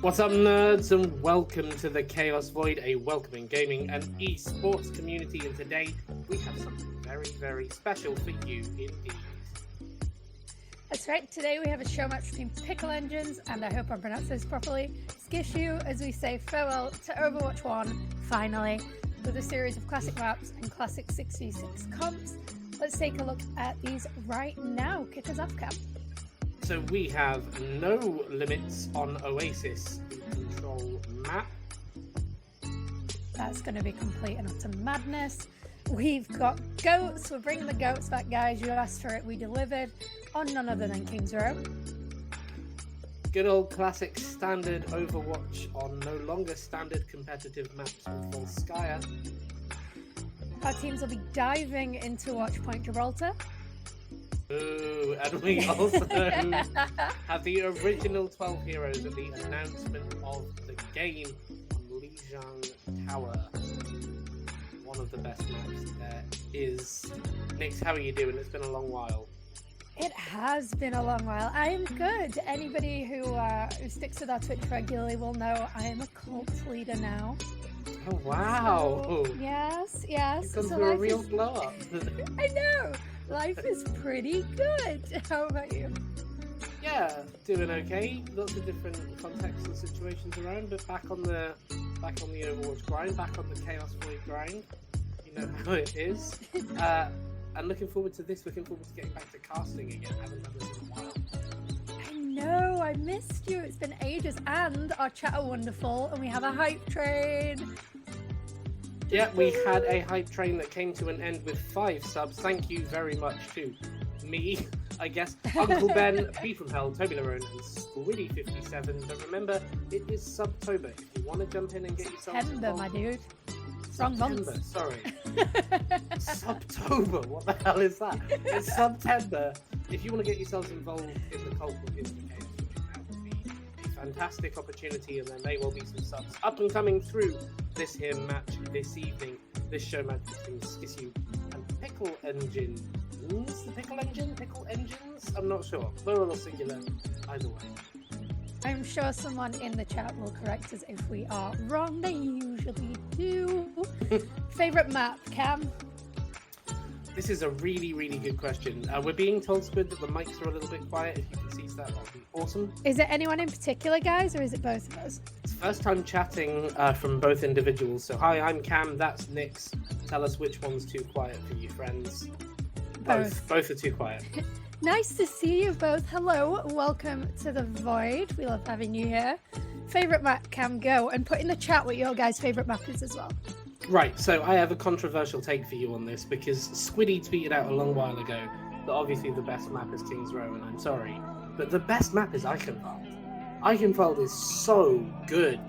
What's up, nerds, and welcome to the Chaos Void, a welcoming gaming and esports community. And today we have something very, very special for you indeed. That's right, today we have a show match between Pickle engines, and I hope I pronounced this properly, Skissue, as we say farewell to Overwatch 1, finally, with a series of classic maps and classic 6v6 comps. Let's take a look at these right now. Kick us off, Cam. So we have no limits on Oasis, the control map. That's going to be complete and utter madness. We've got goats. We're bringing the goats back, guys. You asked for it. We delivered on none other than King's Row. Good old classic standard Overwatch on no longer standard competitive maps with Volskaya. Our teams will be diving into Watchpoint Gibraltar. Ooh, and we also have the original 12 heroes at the announcement of the game on Lijiang Tower. One of the best maps there is. Nix, how are you doing? It's been a long while. It has been a long while. I am good. Anybody who sticks with our Twitch regularly will know I am a cult leader now. Oh, wow. So, yes. You've gone So through a real blow up. I know. Life is pretty good. How about you? Yeah, doing okay. Lots of different contexts and situations around, but back on the Overwatch grind, back on the Chaos Void grind. You know how it is. And looking forward to this. Looking forward to getting back to casting again. Haven't done this in a while. I know. I missed you. It's been ages, and our chat are wonderful, and we have a hype train. Yeah, we had a hype train that came to an end with 5 subs. Thank you very much to me, I guess, UncleBen, B from Hell, TobyLerone, and Squiddy57. But remember, it is Subtober. If you want to jump in and get yourself September, involved, my dude. Wrong month. Sorry. Subtober, what the hell is that? It's September. If you want to get yourselves involved in the cult with the Chaos Void, that would be a fantastic opportunity, and there may well be some subs up and coming through this here match this evening. This show match between Skissue and Pickle Engines. The Pickle Engine? Pickle Engines? I'm not sure. Plural or singular? Either way. I'm sure someone in the chat will correct us if we are wrong. They usually do. Favorite map, Cam? This is a really, really good question. We're being told, Squid, that the mics are a little bit quiet. If you can seize that, that would be awesome. Is it anyone in particular, guys, or is it both of us? It's first time chatting from both individuals. So hi, I'm Cam, that's Nix. Tell us which one's too quiet for you, friends. Both are too quiet. Nice to see you both. Hello, welcome to the Void. We love having you here. Favorite map, Cam, go. And put in the chat what your guys' favorite map is as well. Right, so I have a controversial take for you on this because Squiddy tweeted out a long while ago that obviously the best map is King's Row, and I'm sorry, but the best map is Eichenwald. Eichenwald is so good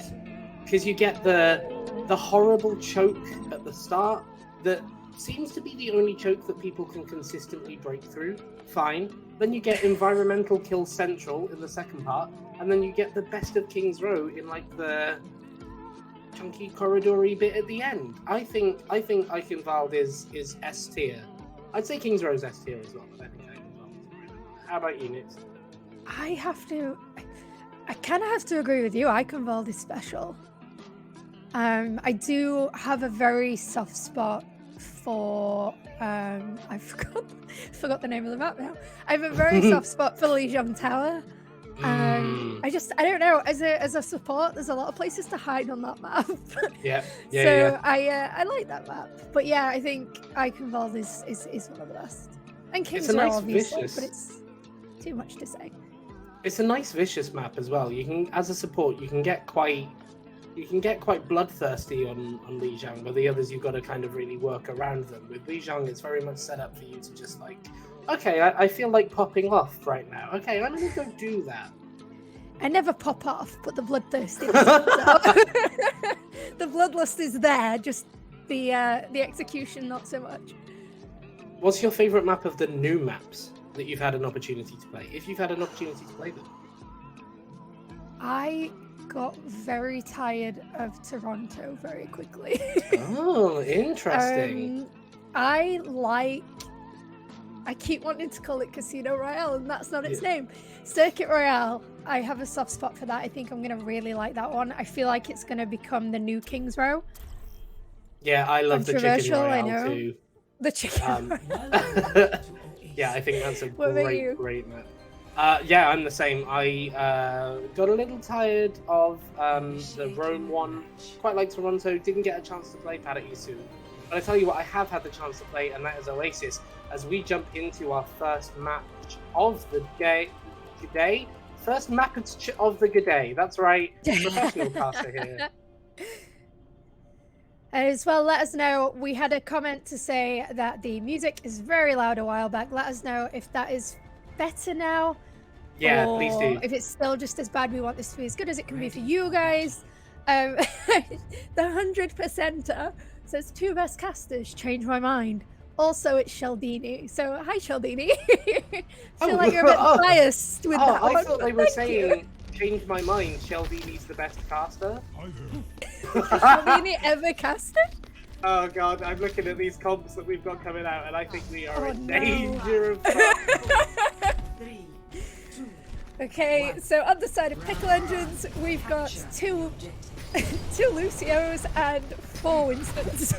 because you get the horrible choke at the start that seems to be the only choke that people can consistently break through. Fine. Then you get environmental kill central in the second part, and then you get the best of King's Row in like the chunky corridory bit at the end. I think Eichenwald is S tier. I'd say King's Row's S tier as well, but I think Eichenwald is right. How about you, Nix? I kind of have to agree with you. Eichenwald is special. I do have a very soft spot for I forgot the name of the map now. I have a very soft spot for Lijiang Tower. I don't know. As a support, there's a lot of places to hide on that map. So I like that map. But yeah, I think Eichenwald is one of the best. And King's Row, obviously, but it's too much to say. It's a nice vicious map as well. You can, as a support, you can get quite bloodthirsty on Lijiang, but the others you've got to kind of really work around them. With Lijiang, it's very much set up for you to just like, okay, I feel like popping off right now. Okay, I'm going to go do that. I never pop off, but the bloodthirsty. The bloodlust is there, just the execution not so much. What's your favourite map of the new maps that you've had an opportunity to play? If you've had an opportunity to play them. I got very tired of Toronto very quickly. Oh, interesting. I like I keep wanting to call it Casino Royale, and that's not its name. Circuit Royale. I have a soft spot for that. I think I'm going to really like that one. I feel like it's going to become the new King's Row. Yeah, I love the Chicken Controversial, I Royale know. too. The Chicken Royale. Yeah, I think that's a great map. Yeah, I'm the same. I got a little tired of the Rome one. Quite like Toronto. Didn't get a chance to play Paradiso. But I tell you what, I have had the chance to play, and that is Oasis. As we jump into our first match of the day. First match of the day. That's right. Professional caster here. As well, let us know. We had a comment to say that the music is very loud a while back. Let us know if that is better now. Yeah, please do. If it's still just as bad, we want this to be as good as it can be for you guys. The 100%er says 2 best casters, change my mind. Also, it's Sheldini. So, hi, Sheldini. Feel like you're a bit biased with that one. I thought they were saying, change my mind, Sheldini's the best caster. Sheldini ever casted? Oh god, I'm looking at these comps that we've got coming out, and I think we are in no. danger of... Okay, so on the side of Pickle Engines, we've got two Lucios and 4 Winstons.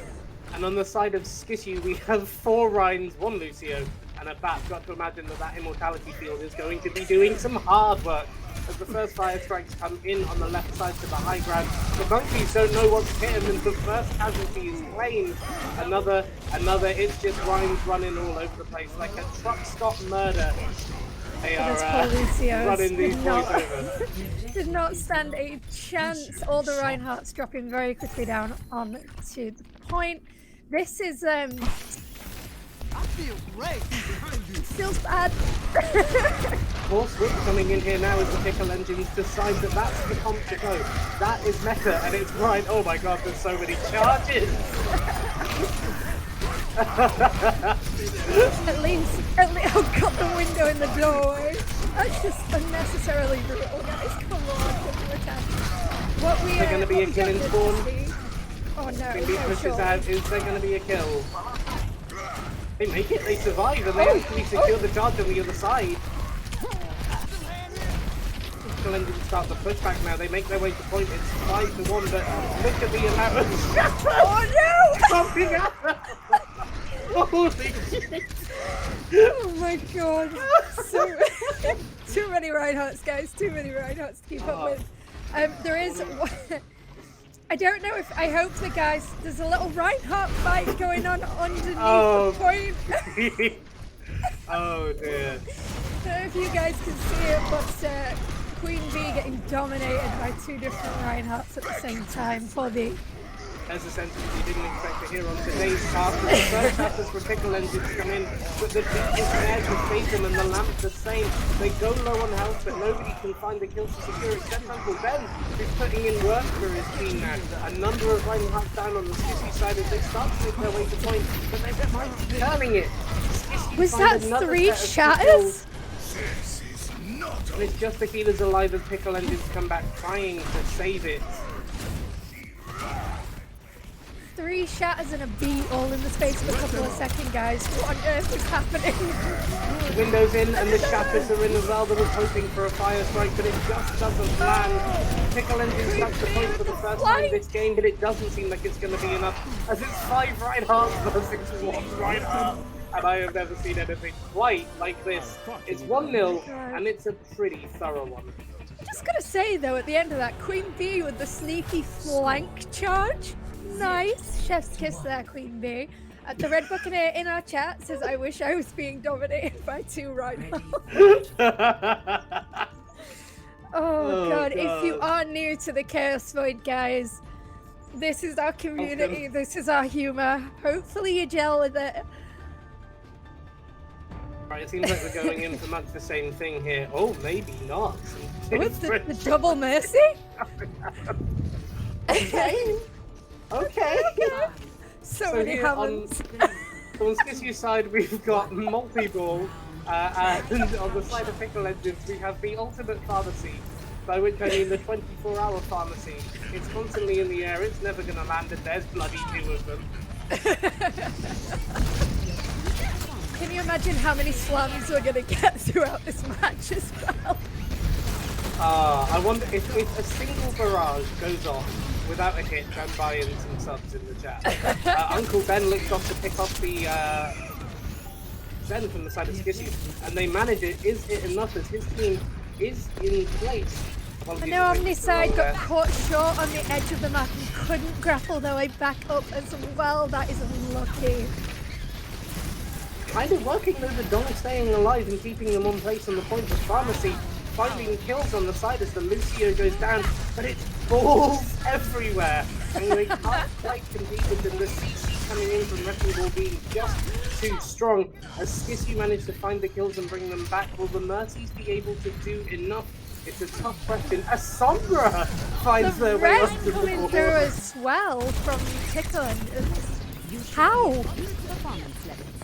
And on the side of Skissue, we have 4 Rhines, 1 Lucio, and a Bat. Got to imagine that immortality field is going to be doing some hard work. As the first fire strikes come in on the left side to the high ground, the monkeys don't know what to hit them, and the first casualty is claimed. Another, it's just Rhines running all over the place like a truck stop murder. They are running these boys over. Did not stand a chance. All the Reinhardts dropping very quickly down on to the point. This is I feel great. feels bad. More switch coming in here now as the Pickle Engines decide that that's the comp to go. That is meta, and it's right. Oh my god, there's so many charges. At least, I've got the window in the doorway. That's just unnecessarily brutal, guys. Come on, give them a chance. What we Is there going to be a kill in spawn? Oh no, QueenBee pushes sure. out. Is there going to be a kill? They make it, they survive, and they actually secure the charge on the other side. Pickle Engines start the pushback now. They make their way to point. It's 5-1, but look at the amount of Oh no! coming out. Holy shit! Oh my god. So, too many Reinhardts, guys. Too many Reinhardts to keep up with. There is... I don't know if... I hope the guys... There's a little Reinhardt fight going on underneath the point. Oh dear. I don't know if you guys can see it, but QueenBee getting dominated by 2 different Reinhardts at the same time for the... As a sentence we didn't expect to hear on today's cast. The first casters for Pickle Engines come in, but the deep is there to save them, and the lamp the same. They go low on health, but nobody can find the kill to secure except UncleBen, who's putting in work for his team now. A number of Reinhardt down on the Skissue side as they start to make their way to point, but they don't mind turning it. Skissue Was that 3 shatters? And it's just the healers alive as Pickle Engines come back trying to save it. 3 shatters and a beat all in the space of a couple of seconds, guys. What on earth is happening? Windows in and the shatters are in as well. They was hoping for a fire strike, but it just doesn't land. Pickle Engine stuck the point for the first time this game, but it doesn't seem like it's going to be enough. As it's 5 Reinhardt versus 1 Reinhardt. And I have never seen anything quite like this. It's 1-0, and it's a pretty thorough one. I'm just gonna say though, at the end of that, QueenBee with the sneaky flank charge. Nice. Chef's kiss there, QueenBee. The Red Buccaneer in our chat says, I wish I was being dominated by 2 right now. Oh god, if you are new to the Chaos Void, guys, this is our community, this is our humor. Hopefully you gel with it. Right, it seems like we're going in for much the same thing here. Oh, maybe not. What's the double mercy? Okay. Okay. So many here on heavens. Skissue's side, we've got multi-ball, and on the side of Pickle Engines, we have the ultimate pharmacy, by which I mean the 24-hour pharmacy. It's constantly in the air, it's never going to land, and there's bloody 2 of them. Can you imagine how many slams we're gonna get throughout this match as well? I wonder if a single barrage goes off without a hit, I'm buying some subs in the chat. UncleBen looks off to pick off the Zen from the side of Skissue, and they manage it. Is it enough as his team is in place? I know Omniside got caught short on the edge of the map and couldn't grapple their way back up as well. That is unlucky. Kind of working though, the Dong staying alive and keeping them on place on the point of pharmacy, finding kills on the side as the Lucio goes down, but it's balls everywhere. And they can't quite compete with them. The CC coming in from Wrecking Ball being just too strong. As Skissue managed to find the kills and bring them back, will the Mercies be able to do enough? It's a tough question. As Sombra finds their way up to the coming board. through as well from Pickle and how?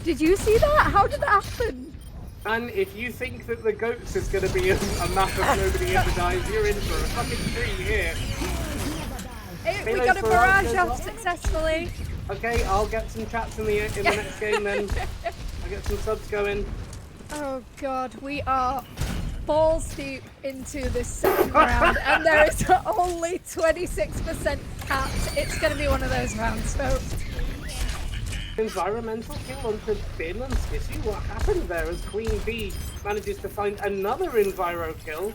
Did you see that? How did that happen? And if you think that the Goats is going to be a map of nobody ever dies, you're in for a fucking treat here. We got a barrage off successfully. Okay, I'll get some chats in the next game then. I'll get some subs going. Oh god, we are balls deep into this second round and there is only 26% capped. It's going to be one of those rounds, folks. Environmental kill onto Bin and Skissue. What happened there as QueenBee manages to find another Enviro kill?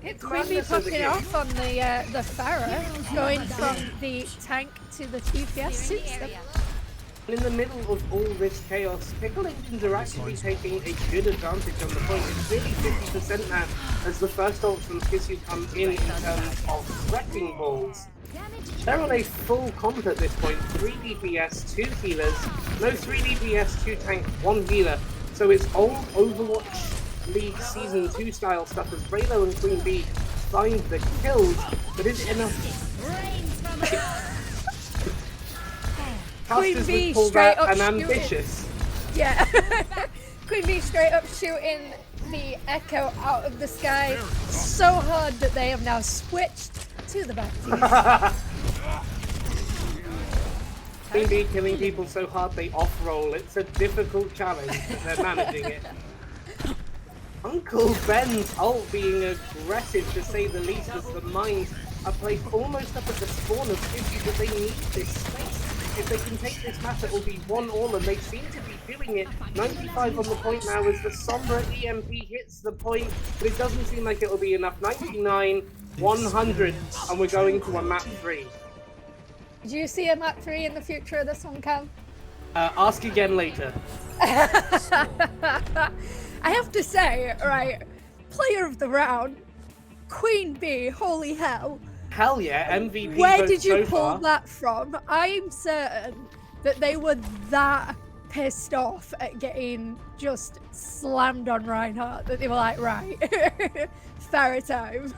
It's QueenBee popping off on the Pharah, going from the tank to the TPS suits them. In the middle of all this chaos, Pickle engines are actually taking a good advantage on the point. It's really 50% now as the first ults from Skissue come in terms of wrecking balls. They're on a full comp at this point, 3 DPS, 2 healers, no 3 DPS, 2 tank, 1 healer. So it's old Overwatch League Season 2 style stuff as RevloOW and QueenBee find the kills, but is it enough? QueenBee straight up and shooting. ambitious. Yeah. QueenBee straight up shooting the Echo out of the sky so hard that they have now switched to the back. QueenBee killing people so hard they off-roll. It's a difficult challenge, but they're managing it. UncleBen's ult being aggressive to say the least as the mines are placed almost up at the spawn of Skissue, but they need this space. If they can take this map, it will be 1-all, and they seem to be doing it. 95 on the point now as the Sombra EMP hits the point, but it doesn't seem like it will be enough. 99, 100, and we're going to a map 3. Do you see a map 3 in the future of this one, Cam? Ask again later. I have to say, right, player of the round, QueenBee, holy hell. Hell yeah, MVP. Where did you so pull far. that from? I'm certain that they were that pissed off at getting just slammed on Reinhardt that they were like, right, Farah time.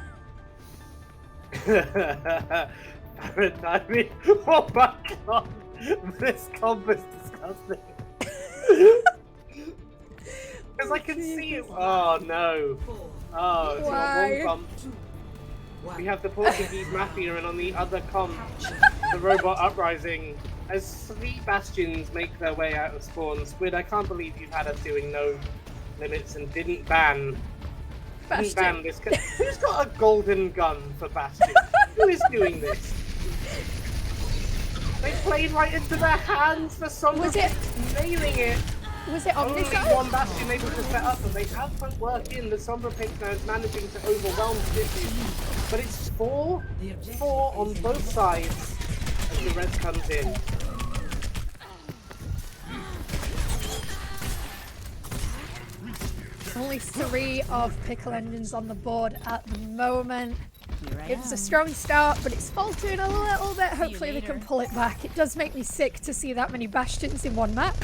Farah time? Oh my god, this comp is disgusting. Because I can see it. Oh no. Oh, it's not one comp. We have the Portuguese Mafia, and on the other comp, the Robot Uprising. As 3 Bastions make their way out of spawn, Squid, I can't believe you've had us doing no limits and didn't ban this. Who's got a golden gun for Bastion? Who is doing this? They played right into their hands for some reason, nailing it. Was it on this Only side? one Bastion able to set up, but they have put work in. The Sombra Pick now is managing to overwhelm Skissue. But it's 4 on both sides as the res comes in. Only 3 of Pickle engines on the board at the moment. It was a strong start, but it's faltering a little bit. Hopefully they can pull it back. It does make me sick to see that many Bastions in one map.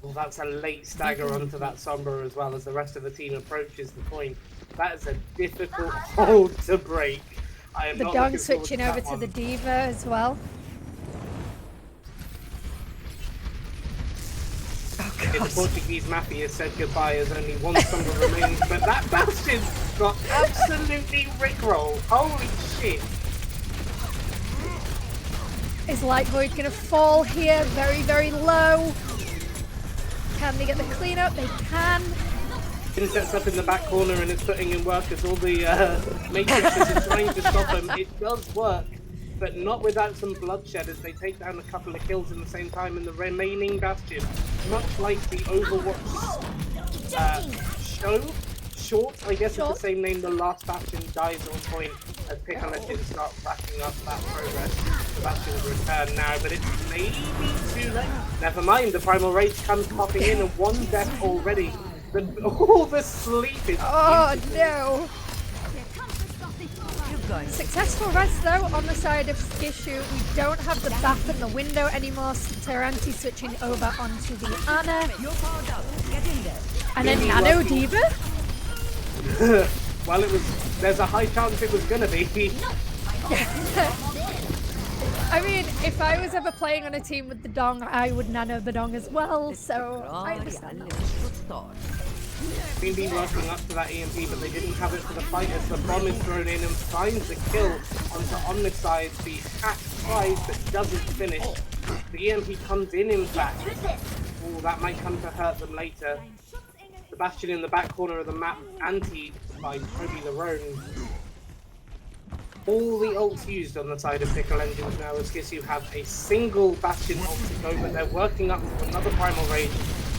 Well, that's a late stagger onto that Sombra as well as the rest of the team approaches the point. That is a difficult hold to break. I am The not Dong looking forward switching that over to one. the Diva as well. The Portuguese Mafia said goodbye as only one Sombra remains, but that Bastion got absolutely rickrolled. Holy shit. Is Light Void gonna fall here? Very, very low. Can they get the cleanup? They can. It sets up in the back corner and it's putting in work as all the matrices are trying to stop him. It does work, but not without some bloodshed as they take down a couple of kills in the same time in the remaining bastion. Much like the Overwatch Short, I guess it's the same name, the last bastion dies on point as Pickle Engine start racking up that progress. The bastion's return now, but it's maybe too late. Never mind, the Primal Rage comes popping in and one death already. All the sleep is... Oh no! Successful rest though on the side of Skissue. We don't have the back in the window anymore. Taranti switching over onto the Ana. And then Nano Diva? Well, there's a high chance it was gonna be. I mean, if I was ever playing on a team with the Dong, I would nano the Dong as well, so I understand that. QueenBee working up to that EMP, but they didn't have it for the fight as the bomb is thrown in and finds the kill onto Omnicide. The hack tries but doesn't finish. The EMP comes in fact. Oh, that might come to hurt them later. The Bastion in the back corner of the map, anti by TobyLerone. All the ults used on the side of Pickle Engines now as Skissue have a single Bastion ult to go, but they're working up to another Primal Rage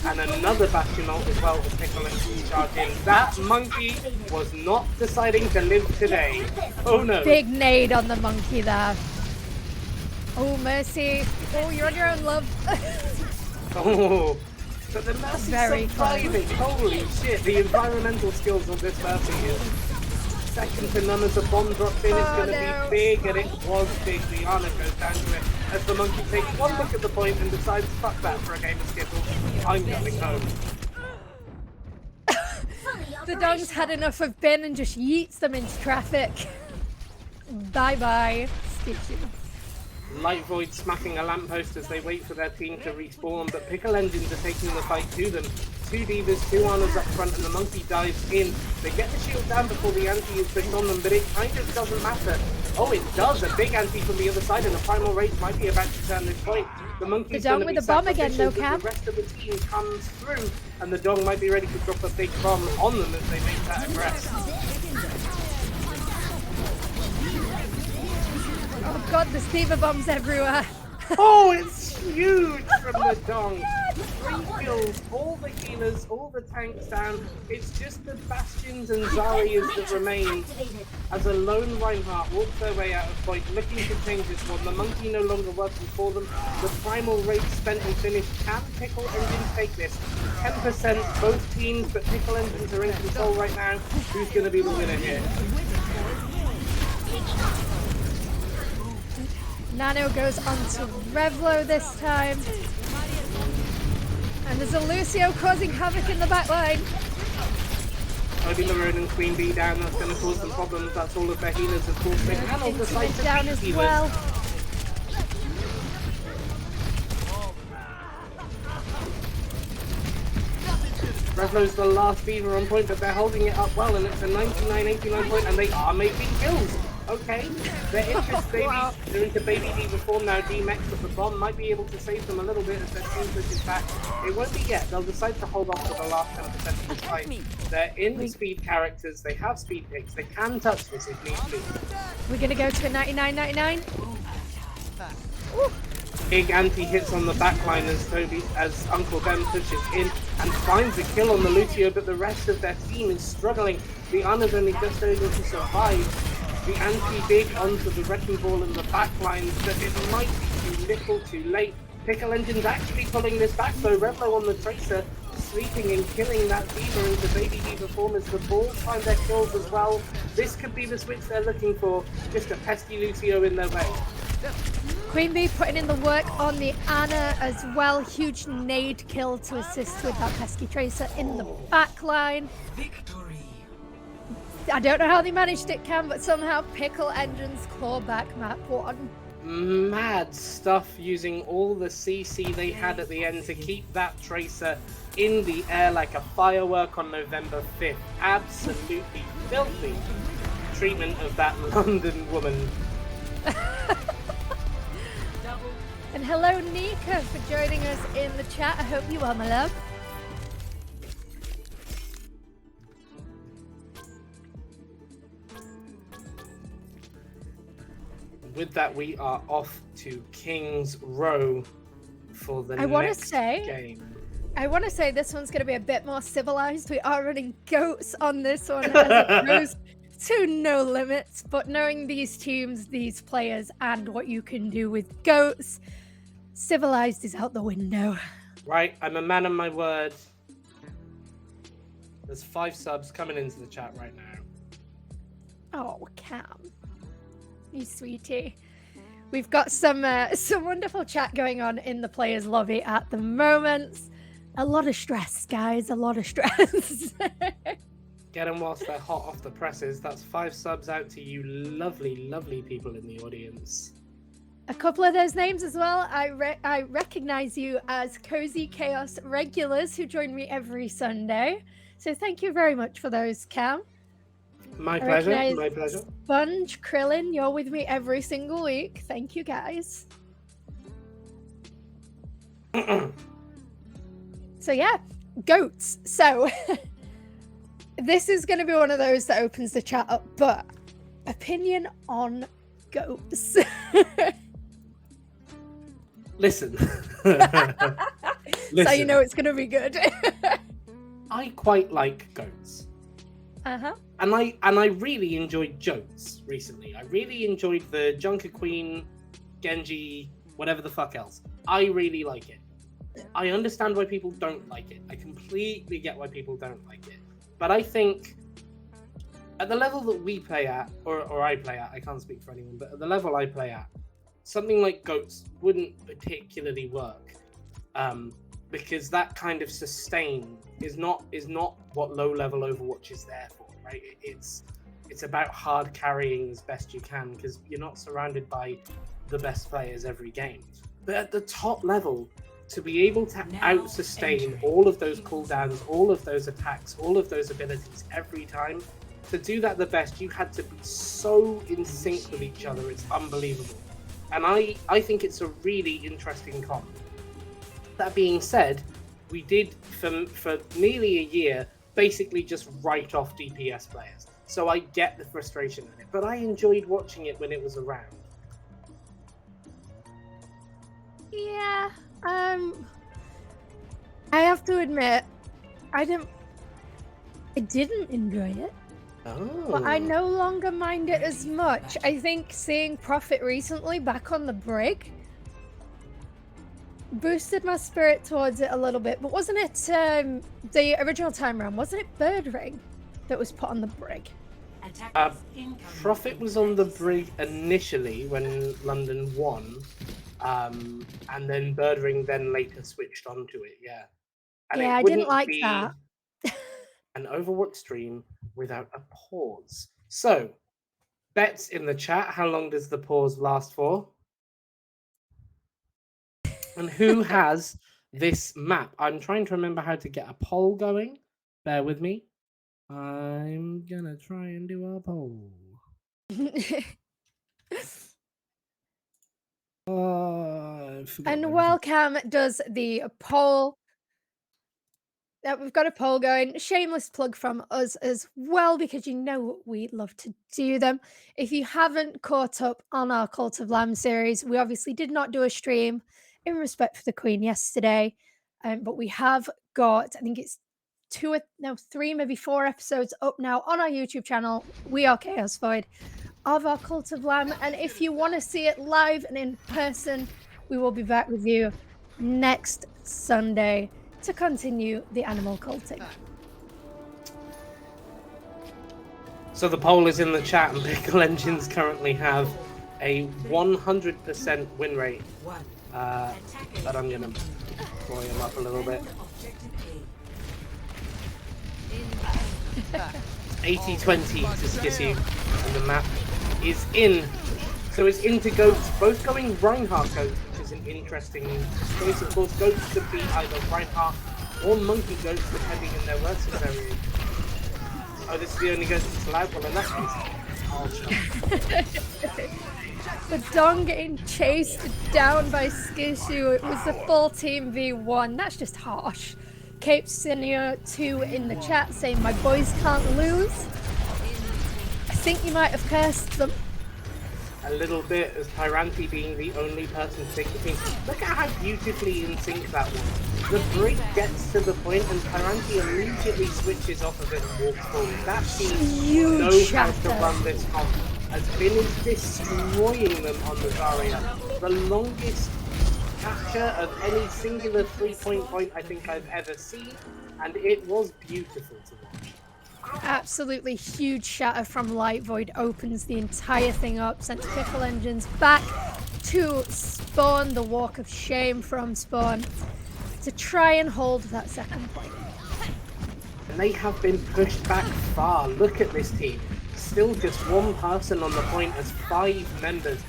and another Bastion ult as well with Pickle Engines charge in. That monkey was not deciding to live today. Oh no. Big nade on the monkey there. Oh, Mercy. Oh, you're on your own, love. Oh. But the Mercy's Very surviving. Holy shit, the environmental skills of this Mercy is second to none as the bomb drops in. It's going to be big, and it was big. The Ana goes down to it as the monkey takes one look at the point and decides, fuck that for a game of Skittles. I'm going home. The Dong's had enough of Ben and just yeets them into traffic. Bye-bye, Skissue. Light Void smacking a lamppost as they wait for their team to respawn, but Pickle Engines are taking the fight to them. Two Divas, two Anas up front, and the monkey dives in. They get the shield down before the anti is pushed on them, but it kind of doesn't matter. Oh, it does! A big anti from the other side, and the Primal Rage might be about to turn this point. The monkey's going to be with the bomb again, though, sacrificial, but the rest of the team comes through, and the Dong might be ready to drop a big bomb on them as they make that aggress. Oh god, there's Diva bombs everywhere. Oh, it's huge from the Dong. 3 kills, all the healers, all the tanks down. It's just the Bastions and Zarias that remain as a lone Reinhardt walks their way out of point, looking to change this one. The monkey no longer working for them. The Primal Rage spent and finished. Can Pickle Engines take this? 10% both teams, but Pickle Engines are in control right now. Who's going to be the winner here? Nano goes on to RevloOW this time. And there's a Lucio causing havoc in the back line. TobyLerone and QueenBee down, that's going to cause some problems. That's all of their healers, of course. They can all decide to down beat as healers. well. RevloOW's the last Diva on point, but they're holding it up well, and it's a 99-89 point, and they are making kills. Okay, they're into baby Diva form now. D-Mex with the bomb might be able to save them a little bit as their team pushes back. It won't be yet. They'll decide to hold off for the last 10% of the fight. They're in the speed characters. They have speed picks. They can touch this if need be. We're gonna go to a 99-99. Big anti-hits on the backline as UncleBen pushes in and finds a kill on the Lucio, but the rest of their team is struggling. The Ana's only just able to survive. The anti-big onto the wrecking ball in the backline, but it might be too little, too late. Pickle Engine's actually pulling this back though. RevloOW on the Tracer, sleeping and killing that Diva into baby Diva form as the Balls find their kills as well. This could be the switch they're looking for. Just a pesky Lucio in their way. QueenBee putting in the work on the Ana as well. Huge nade kill to assist with that pesky Tracer in the backline. Victory. I don't know how they managed it, Cam, but somehow Pickle Engines claw back map 1. Mad stuff using all the CC they had at the end to keep that Tracer in the air like a firework on November 5th. Absolutely filthy treatment of that London woman. And hello, Nika, for joining us in the chat. I hope you are, my love. With that, we are off to King's Row for the I want to next say, game. I want to say this one's going to be a bit more civilized. We are running goats on this one as opposed to no limits. But knowing these teams, these players, and what you can do with goats, civilized is out the window. Right, I'm a man of my word. There's 5 subs coming into the chat right now. Oh, Cam, you sweetie. We've got some wonderful chat going on in the players' lobby at the moment. A lot of stress, guys. A lot of stress. Get them whilst they're hot off the presses. That's 5 subs out to you lovely, lovely people in the audience. A couple of those names as well. I recognize you as Cozy Chaos regulars who join me every Sunday. So thank you very much for those, Cam. My pleasure. My pleasure. Sponge, Krillin, you're with me every single week. Thank you, guys. So yeah, goats. So this is going to be one of those that opens the chat up, but opinion on goats. Listen. So you know it's going to be good. I quite like goats. Uh-huh. And I really enjoyed jokes recently. I really enjoyed the Junker Queen, Genji, whatever the fuck else. I really like it. I understand why people don't like it. I completely get why people don't like it. But I think at the level that we play at, or I play at, I can't speak for anyone, but at the level I play at, something like goats wouldn't particularly work. Because that kind of sustain is not what low level Overwatch is there for, right? It's about hard carrying as best you can because you're not surrounded by the best players every game. But at the top level, to be able to out sustain all of those cooldowns, all of those attacks, all of those abilities every time, to do that the best, you had to be so in sync with each other. It's unbelievable, and I think it's a really interesting comp. That being said, we did for nearly a year basically just write off DPS players. So I get the frustration in it, but I enjoyed watching it when it was around. Yeah, I have to admit, I didn't enjoy it. Oh. But I no longer mind it as much. I think seeing Prophet recently back on the brig boosted my spirit towards it a little bit. But wasn't it the original time round? Wasn't it Bird Ring that was put on the brig? Prophet was on the brig initially when London won, and then Bird Ring then later switched onto it. Yeah. And yeah, it I didn't wouldn't like be that. an Overwatch stream without a pause. So, bets in the chat. How long does the pause last for? And who has this map? I'm trying to remember how to get a poll going. Bear with me. I'm gonna try and do a poll. And while Cam does the poll, we've got a poll going. Shameless plug from us as well, because you know we love to do them. If you haven't caught up on our Cult of Lamb series, we obviously did not do a stream in respect for the Queen yesterday, but we have got, I think it's 3, maybe 4 episodes up now on our YouTube channel. We are Chaos Void of our Cult of Lamb, and if you want to see it live and in person, we will be back with you next Sunday to continue the animal culting. So the poll is in the chat, and Pickle Engines currently have a 100% win rate. But I'm gonna boil him up a little bit. 80-20 to Skissue, and the map is in. So it's into goats, both going Reinhardt goats, which is an interesting choice. Of course, goats could be either Reinhardt or monkey goats, depending on their versus area. Oh, this is the only goat that's allowed? Well, in that case, I'll shut. The Dong getting chased down by Skissue. It was a full team v1. That's just harsh. Cape Senior 2 in the chat saying my boys can't lose. I think you might have cursed them. A little bit, as Tyranti being the only person to take the team. Look at how beautifully in sync that was. The break gets to the point and Tyranti immediately switches off of it and walks forward. That team knows how to run this comp. As Bin is destroying them on the Zarya. The longest capture of any singular 3-point point I think I've ever seen, and it was beautiful to watch. Absolutely huge shatter from Light Void opens the entire thing up, sends Pickle Engines back to Spawn, the Walk of Shame from Spawn, to try and hold that second point. And they have been pushed back far. Look at this team. Still just one person on the point as 5 members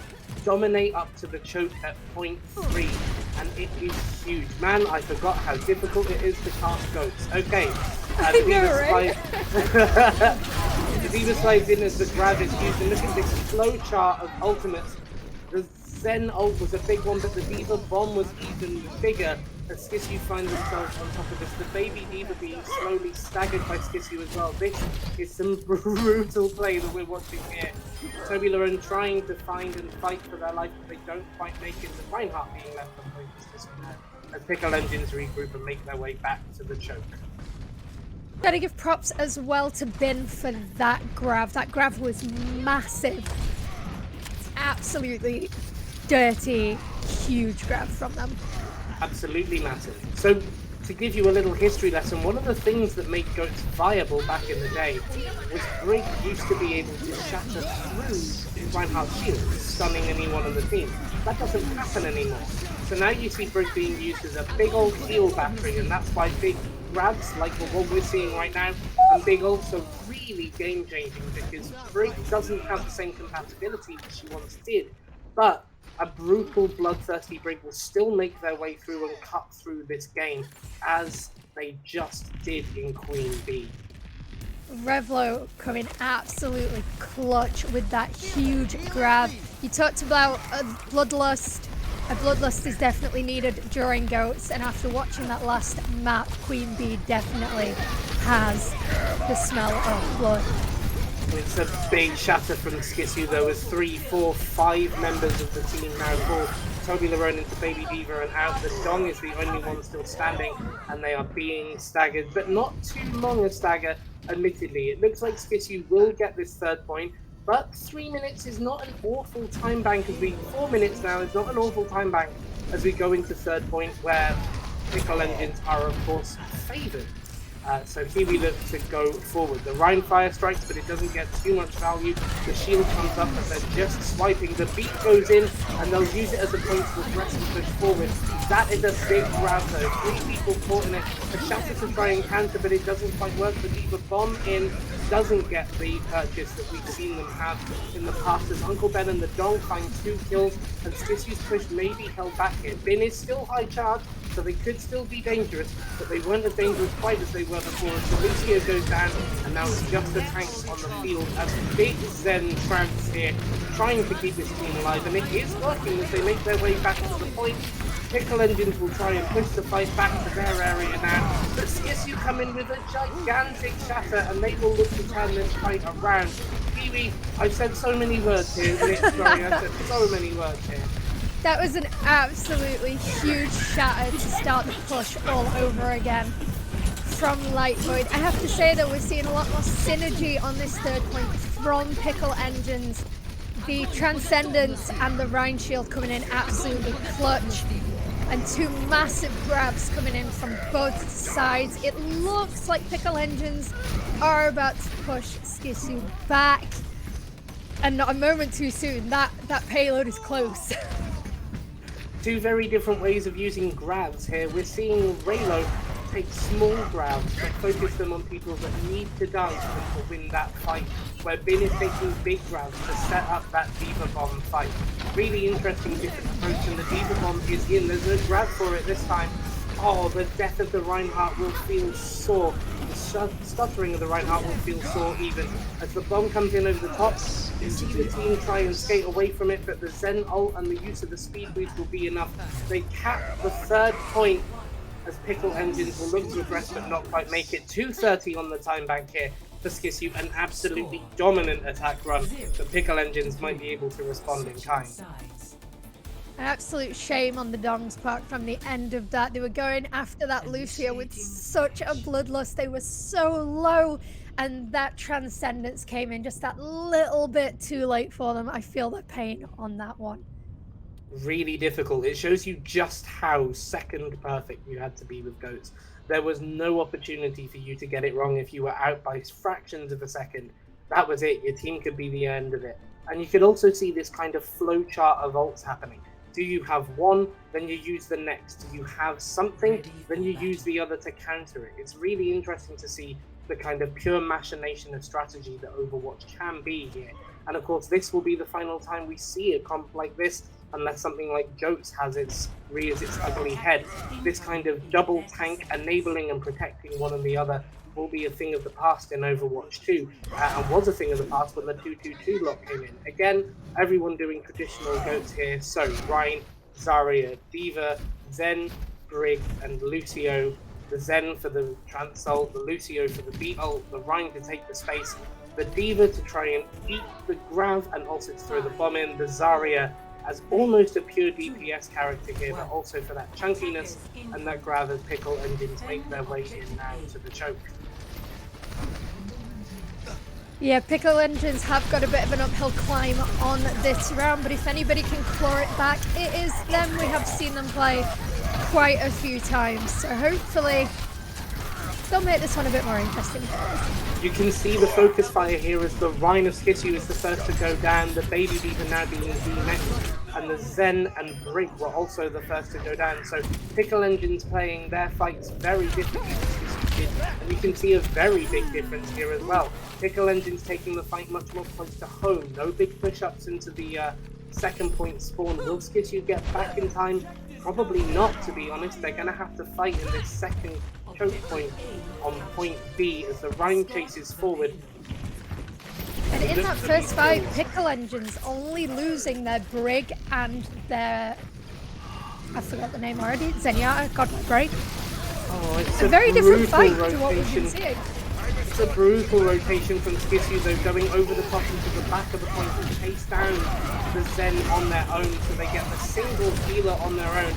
dominate up to the choke at point 3, and it is huge. Man, I forgot how difficult it is to cast goats. Okay, the Diva slides in as the grab is used, and look at this flow chart of ultimates. The Zen ult was a big one, but the Diva bomb was even bigger as Skissue finds themselves on top of this. The baby Diva being slowly staggered by Skissue as well. This is some brutal play that we're watching here. TobyLerone trying to find and fight for their life, but they don't quite make it. The Reinhardt being left on point this one now, as Pickle Engines regroup and make their way back to the choke. Gotta give props as well to Bin for that grab. That grab was massive. Absolutely dirty, huge grab from them. Absolutely massive. So, to give you a little history lesson, one of the things that made goats viable back in the day was Brig used to be able to shatter through Reinhardt's shield, stunning anyone on the team. That doesn't happen anymore. So now you see Brig being used as a big old heal battery, and that's why big grabs like the one we're seeing right now and big ults are really game changing, because Brig doesn't have the same compatibility that she once did, but a brutal bloodthirsty Brig will still make their way through and cut through this game, as they just did in QueenBee. RevloOW coming absolutely clutch with that huge grab. You talked about a bloodlust. A bloodlust is definitely needed during goats, and after watching that last map, QueenBee definitely has the smell of blood. It's a big shatter from Skissue though, as 3, 4, 5 members of the team now fall. TobyLerone into Baby Diva and out. The Dong is the only one still standing, and they are being staggered, but not too long a stagger, admittedly. It looks like Skissue will get this third point, but 3 minutes is not an awful time bank as we... 4 minutes now is not an awful time bank as we go into third point, where Pickle Engines are of course favoured. So here we look to go forward. The Rhine fire strikes, but it doesn't get too much value. The shield comes up and they're just swiping. The beat goes in and they'll use it as a point to aggress and push forward. That is a big grab though. 3 people caught in it. A shatter to try and counter, but it doesn't quite work. The Diva bomb in doesn't get the purchase that we've seen them have in the past, as UncleBen and the Dong find 2 kills and Skissue's push may be held back here. Bin is still high charge, so they could still be dangerous, but they weren't as dangerous quite as they were before. So Lucio goes down, and now it's just the tanks on the field as big Zen tramps here, trying to keep this team alive, and it is working as they make their way back to the point. Pickle Engines will try and push the fight back to their area now, but Skissue come in with a gigantic shatter, and they will look to turn this fight around. Kiwi, I've said so many words here, Nick, sorry, I've said so many words here. That was an absolutely huge shatter to start the push all over again from Light Void. I have to say that we're seeing a lot more synergy on this third point from Pickle Engines. The Transcendence and the Rhine Shield coming in absolutely clutch, and 2 massive grabs coming in from both sides. It looks like Pickle Engines are about to push Skissue back, and not a moment too soon. That payload is close. 2 very different ways of using grabs here. We're seeing RevloOW take small grabs and focus them on people that need to die to win that fight, where Bin is taking big grabs to set up that Diva Bomb fight. Really interesting different approach, and the Diva Bomb is in. There's no grab for it this time. Oh, the death of the Reinhardt will feel sore. stuttering of the Reinhardt will feel sore even as the bomb comes in over the top. You see the team try and skate away from it, but the Zen ult and the use of the speed boost will be enough. They cap the third point as Pickle Engines will look to address but not quite make it. 2:30 on the time bank here for Skissue, an absolutely dominant attack run, but Pickle Engines might be able to respond in kind. An absolute shame on the Dong's part from the end of that. They were going after that Lucio with such a bloodlust. They were so low, and that Transcendence came in just that little bit too late for them. I feel the pain on that one. Really difficult. It shows you just how second perfect you had to be with Goats. There was no opportunity for you to get it wrong if you were out by fractions of a second. That was it. Your team could be the end of it. And you could also see this kind of flow chart of ults happening. Do you have one, then you use the next. Do you have something, then you use the other to counter it. It's really interesting to see the kind of pure machination of strategy that Overwatch can be here. And of course, this will be the final time we see a comp like this, unless something like Goats rears its ugly head. This kind of double tank enabling and protecting one and the other will be a thing of the past in Overwatch 2, and was a thing of the past when the 2-2-2 lock came in. Again, everyone doing traditional Goats here. So Rein, Zarya, D.Va, Zen, Brig, and Lucio. The Zen for the Trance ult, the Lucio for the beat ult, the Rein to take the space, the D.Va to try and eat the Grav and also to throw the bomb in, the Zarya as almost a pure DPS character here, but also for that chunkiness, and that Grav as Pickle Engines make their way in now to the choke. Yeah, Pickle Engines have got a bit of an uphill climb on this round, but if anybody can claw it back, it is them. We have seen them play quite a few times, so hopefully they'll make this one a bit more interesting for us. You can see the focus fire here as the Rein of Skissue is the first to go down, the Baby D.Va now being DintyMit, and the Zen and Brig were also the first to go down. So Pickle Engines playing their fights very differently to Skissue did, and you can see a very big difference here as well. Pickle Engines taking the fight much more close to home, no big push-ups into the second point spawn. Will Skissue get back in time? Probably not, to be honest. They're going to have to fight in this second choke point on point B as the Rein chases forward. And in that first fight, Pickle Engines only losing their Brig and their... I forgot the name already. Zenyatta, got my break. Oh, it's a very different fight to what we've been seeing. It's a brutal rotation from Skissue, though, going over the top into the back of the point to chase down the Zen on their own, so they get the single healer on their own.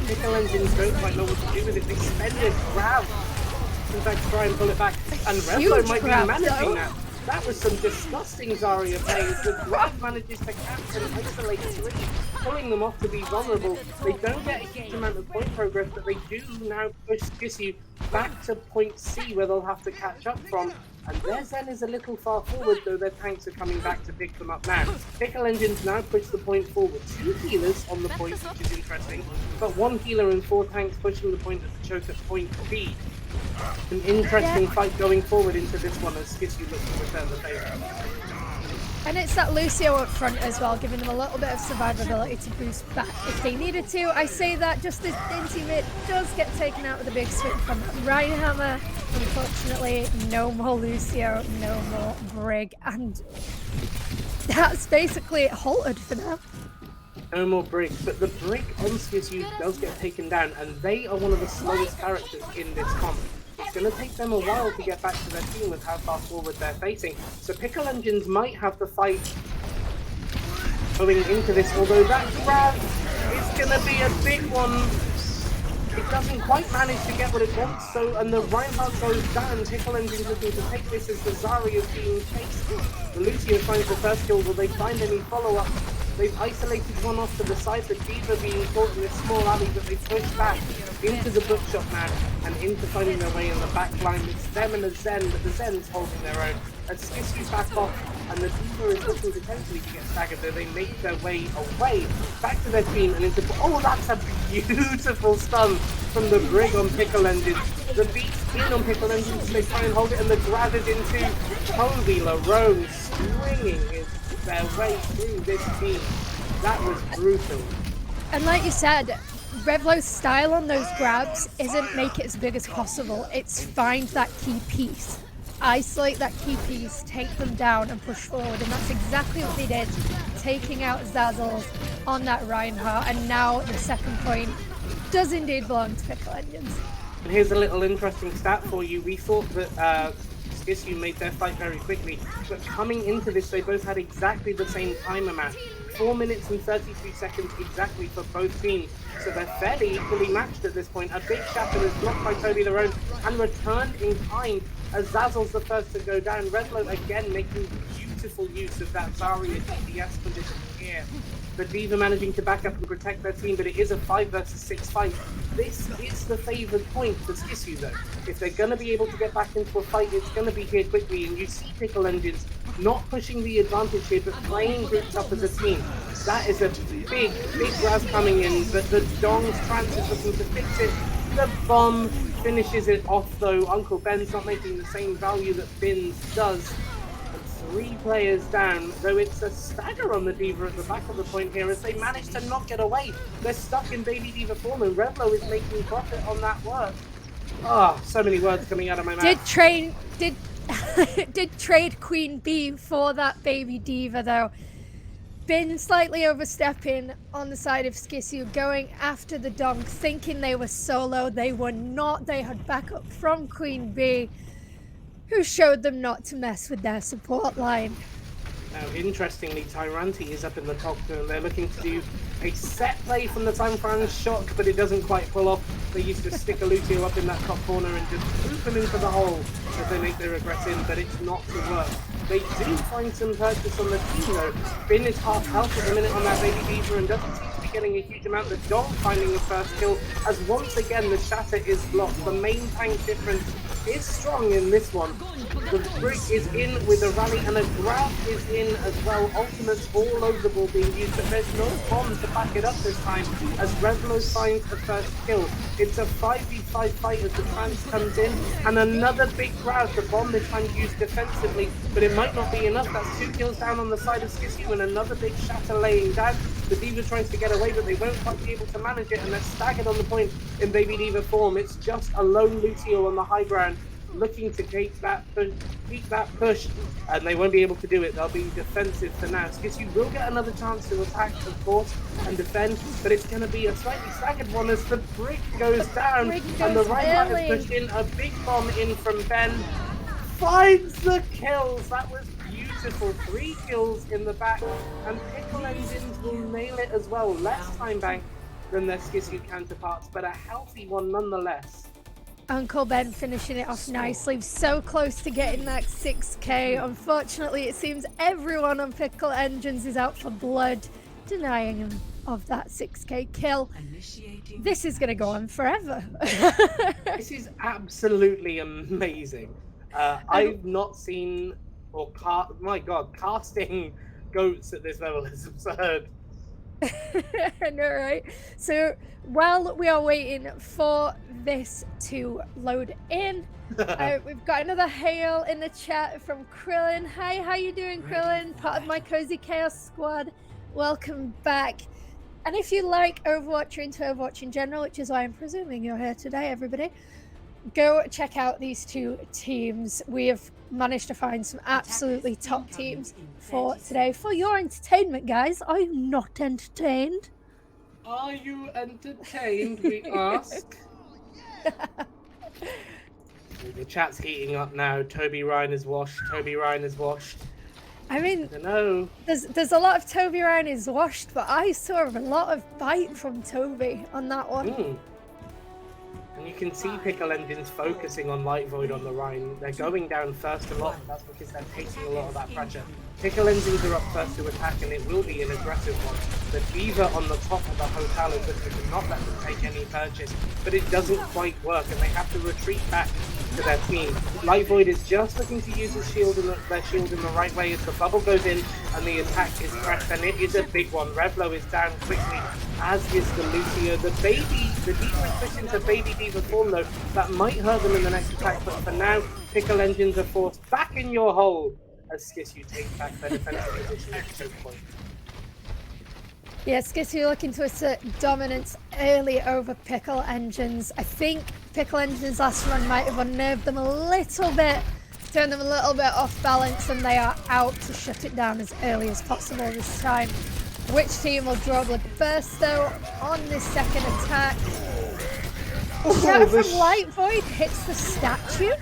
Pickle Engines don't quite know what to do with it. They spend it, grab, in fact, try and pull it back, and RevloOW might be managing that. That was some disgusting Zarya plays. The Grab manages to catch and isolate three, pulling them off to be vulnerable. They don't get a huge amount of point progress, but they do now push Skissue back to point C, where they'll have to catch up from. And their Zen is a little far forward, though their tanks are coming back to pick them up now. Pickle Engines now push the point forward. 2 healers on the point, which is interesting, but 1 healer and 4 tanks pushing the point at the choke at point B. An interesting fight going forward into this one as Skissue looks to return the favour. And it's that Lucio up front as well, giving them a little bit of survivability to boost back if they needed to. I say that just as DintyMit does get taken out with a big swing from Reinhammer. Unfortunately, no more Lucio, no more Brig, and that's basically it halted for now. No more Brig, but the Brig on Skissue does get taken down, and they are one of the slowest characters in this comp. It's going to take them a while to get back to their team with how far forward they're facing. So Pickle Engines might have to fight going into this, although that grab is going to be a big one. It doesn't quite manage to get what it wants, so, and the Reinhardt goes down. Pickle Engines looking to take this as the Zarya is being chased. The Lucio finds the first kill. Will they find any follow-up? They've isolated one off to the side, the D.Va being caught in this small alley, but they push back into the bookshop now and into finding their way in the back line. It's them and the Zen, but the Zen's holding their own. As Skissue back off, and the D.Va is looking potentially to get staggered, though they make their way away back to their team and into... Oh, that's a beautiful stun from the Brig on Pickle Engines. The beat's in on Pickle Engines, they try and hold it, and the grab is into TobyLerone, swinging their way through this team. That was brutal. And like you said, RevloOW's style on those grabs isn't make it as big as possible. It's find that key piece. Isolate that key piece, take them down and push forward. And that's exactly what they did, taking out Zazzles on that Reinhardt. And now the second point does indeed belong to Pickle Engines. And here's a little interesting stat for you. We thought that Skissue made their fight very quickly, but coming into this, they both had exactly the same time amount. 4 minutes and 33 seconds exactly for both teams. So they're fairly equally matched at this point. A big shatter is blocked by TobyLerone and returned in kind as Zazzle's the first to go down. RevloOW again making beautiful use of that Zarya DPS position here. The D.Va managing to back up and protect their team, but it is a 5 versus 6 fight. This is the favoured point for Skissue though. If they're going to be able to get back into a fight, it's going to be here quickly, and you see Pickle Engines not pushing the advantage here, but playing groups up as a team. That is a big grab coming in, but the Dong's trance is looking to fix it. The bomb finishes it off though. UncleBen's not making the same value that Bins does. 3 players down, though it's a stagger on the D.Va at the back of the point here as they manage to not get away. They're stuck in Baby D.Va form and RevloOW is making profit on that work. Ah, so many words coming out of my mouth. Did trade QueenBee for that Baby D.Va though. Been slightly overstepping on the side of Skissue, going after the Dong, thinking they were solo. They were not. They had backup from QueenBee, who showed them not to mess with their support line. Now, interestingly, Tyranti is up in the top and they're looking to do a set play from the time Fran's shot, but it doesn't quite pull off. They used to stick a Lucio up in that top corner and just loop him into the hole as they make their regrets in, but it's not to work. They do find some purchase on the team though. Bin is half health at the minute on that Baby D.Va and doesn't seem to be getting a huge amount. The Dong finding the first kill as once again the shatter is blocked. The main tank difference is strong in this one. The Brick is in with a rally and a grab is in as well. Ultimates all over the ball being used, but there's no bomb to back it up this time as RevloOW finds the first kill. It's a 5v5 fight as the trance comes in and another big grab. The bomb this time used defensively, but it might not be enough. That's 2 kills down on the side of Skissue and another big shatter laying down. The D.Va tries to get away, but they won't quite be able to manage it and they're staggered on the point in Baby D.Va form. It's just a lone Lucio on the high ground looking to keep that push, and they won't be able to do it. They'll be defensive for now. Skissue will get another chance to attack, of course, and defend, but it's going to be a slightly staggered one as the Brick goes down, and the right hand has pushed in a big bomb in from Ben. Finds the kills. That was beautiful. 3 kills in the back, and Pickle Engines will nail it as well. Less time bank than their Skissue counterparts, but a healthy one nonetheless. UncleBen finishing it off nicely, so close to getting that 6k. Unfortunately, it seems everyone on Pickle Engines is out for blood, denying him of that 6k kill. This is going to go on forever. This is absolutely amazing. I've not seen, my god, casting goats at this level is absurd. I know, right? So while we are waiting for this to load in, we've got another hail in the chat from Krillin. Hi, how you doing, Krillin? Part of my Cozy Chaos squad. Welcome back. And if you like Overwatch or into Overwatch in general, which is why I'm presuming you're here today, everybody, go check out these 2 teams. We have managed to find some absolutely top teams for today. For your entertainment, guys. Are you not entertained? Are you entertained, we ask? The chat's heating up now. TobyLerone is washed. TobyLerone is washed. I mean, I don't know. There's a lot of TobyLerone is washed, but I saw a lot of bite from Toby on that one. And you can see Pickle Engines focusing on Light Void on the Rhine. They're going down first a lot, and that's because they're taking a lot of that pressure. Pickle Engines are up first to attack, and it will be an aggressive one. The D.Va on the top of the hotel is looking to not let them take any purchase, but it doesn't quite work, and they have to retreat back to their team. Light Void is just looking to use his shield their shield in the right way as the bubble goes in, and the attack is pressed, and it is a big one. RevloOW is down quickly, as is the Lucio. The D.Va is pushed into Baby D.Va form though. That might hurt them in the next attack, but for now, Pickle Engines are forced back in your hole as Skissue takes back their defensive position at choke point. Yeah, Skissue looking to assert dominance early over Pickle Engines. I think Pickle Engines' last run might have unnerved them a little bit, turned them a little bit off balance, and they are out to shut it down as early as possible this time. Which team will draw blood first, though, on this second attack? Shatter from Light Void hits the statue.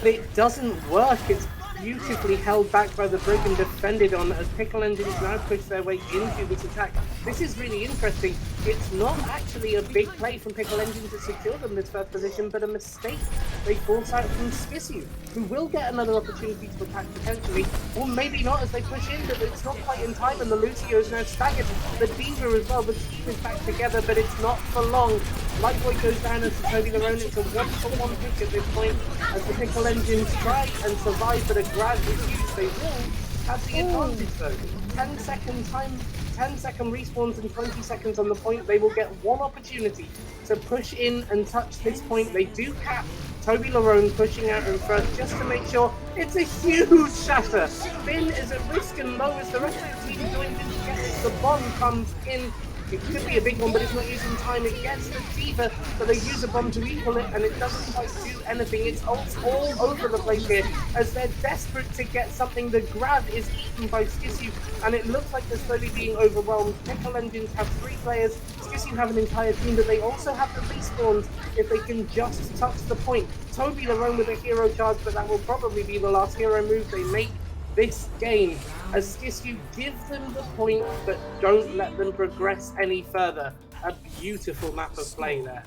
But it doesn't work. It's beautifully held back by the brig and defended on as Pickle Engines now push their way into this attack. This is really interesting. It's not actually a big play from Pickle Engine to secure them this first position, but a mistake. They force out from Skissue, who will get another opportunity to attack potentially, or maybe not as they push in, but it's not quite in time, and the Lucio is now staggered. The Diva as well, the team is back together, but it's not for long. Lightboy goes down as TobyLerone. It's a 1-for-1 pick at this point as the Pickle Engines try and survive, but a grab is used. They will have the advantage though. 10-second respawns and 20 seconds on the point. They will get one opportunity to push in and touch this point. They do cap TobyLerone pushing out in first just to make sure. It's a huge shatter. Finn is at risk and low as the rest of the team joins in to get this. The bomb comes in. It could be a big one, but it's not using time. It gets the Diva, but they use a bomb to equal it, and it doesn't quite do anything. It's all over the place here as they're desperate to get something. The grab is eaten by Skissue, and it looks like they're slowly being overwhelmed. Pickle Engines have 3 players. Skissue have an entire team, but they also have the respawns if they can just touch the point. TobyLerone with a hero charge, but that will probably be the last hero move they make this game, as Skissue give them the point but don't let them progress any further. A beautiful map of play there.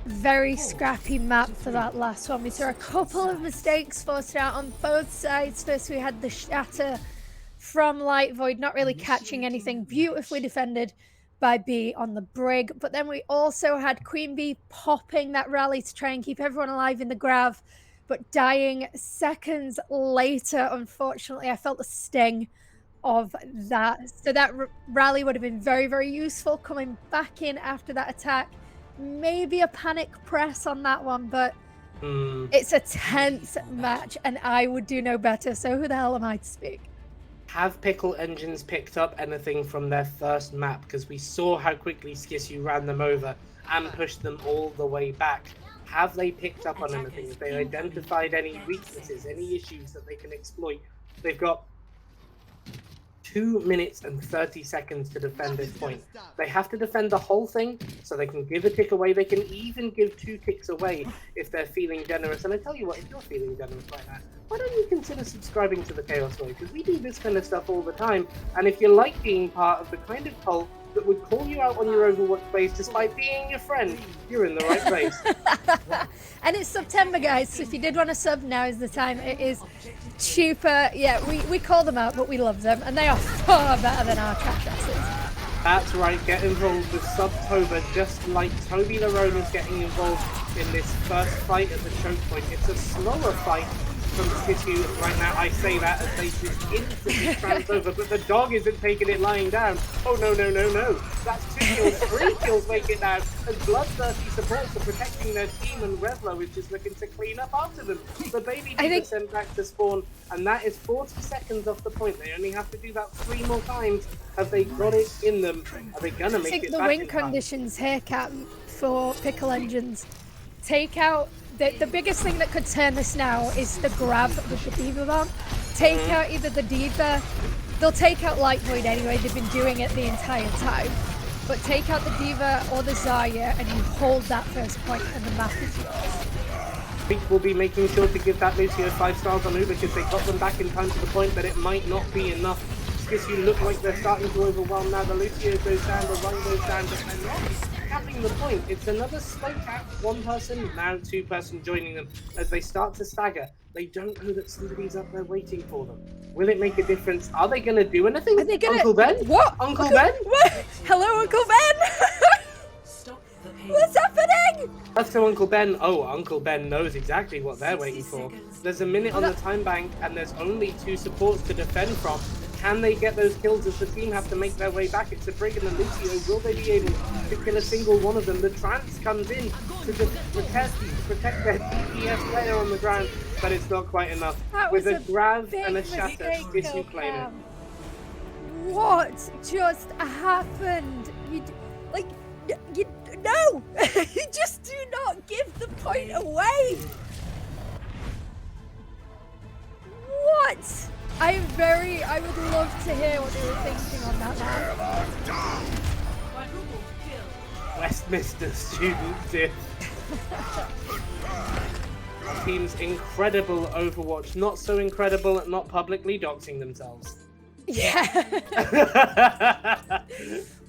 Very scrappy map for that last one. We saw a couple of mistakes forced out on both sides. First we had the shatter from Light Void, not really catching anything, beautifully defended by B on the brig, but then we also had QueenBee popping that rally to try and keep everyone alive in the grav, but dying seconds later. Unfortunately, I felt the sting of that. So that rally would have been very, very useful coming back in after that attack. Maybe a panic press on that one, but it's a tense match and I would do no better. So who the hell am I to speak? Have Pickle Engines picked up anything from their first map? Because we saw how quickly Skissue ran them over and pushed them all the way back. Have they picked up on anything? Have they identified any weaknesses, any issues that they can exploit? They've got 2 minutes and 30 seconds to defend this point. They have to defend the whole thing so they can give a tick away. They can even give 2 ticks away if they're feeling generous. And I tell you what, if you're feeling generous right now, why don't you consider subscribing to the Chaos Way? Because we do this kind of stuff all the time. And if you like being part of the kind of cult that would call you out on your Overwatch plays despite being your friend, you're in the right place. And it's September, guys, so if you did want to sub, now is the time. It is cheaper. Yeah, we call them out, but we love them, and they are far better than our trash asses. That's right, get involved with Subtober, just like TobyLerone is getting involved in this first fight at the choke point. It's a slower fight from Skissue right now. I say that as they just instantly trans over, but the dog isn't taking it lying down. Oh no, no, no, no. That's 2 kills, 3 kills make it down. And bloodthirsty supports are protecting their team, and RevloOW is just looking to clean up after them. The baby is sent back to spawn, and that is 40 seconds off the point. They only have to do that 3 more times. Have they got it in them? Are they gonna make it back? I think the win conditions here, Cap, for Pickle Engines. Take out the biggest thing that could turn this now is the grab with the Diva bomb. Take out either the Diva, they'll take out Light Void anyway, they've been doing it the entire time. But take out the Diva or the Zarya and you hold that first point and the map is yours. Peak will be making sure to give that Lucio 5 stars on Uber because they got them back in time to the point, but it might not be enough. Skissue look like they're starting to overwhelm now. The Lucio goes down, the run goes down, but they're not capping the point. It's another slow cap, 1 person, now 2 person joining them as they start to stagger. They don't know that somebody's up there waiting for them. Will it make a difference? Are they going to do anything? Are they gonna... UncleBen? What? UncleBen? What? Hello, UncleBen! What's happening? That's to UncleBen. Oh, UncleBen knows exactly what they're waiting for. There's a minute on the time bank and there's only 2 supports to defend from. Can they get those kills as the team have to make their way back? It's a Brig and a Lucio. Will they be able to kill a single one of them? The trance comes in to protect their DPS player on the ground, but it's not quite enough. With a grab and a shatter, Skissue claim it. What just happened? No! You just do not give the point away! What? I would love to hear what they were thinking on that map. Westminster student diff. Our team's incredible Overwatch, not so incredible at not publicly doxing themselves. Yeah.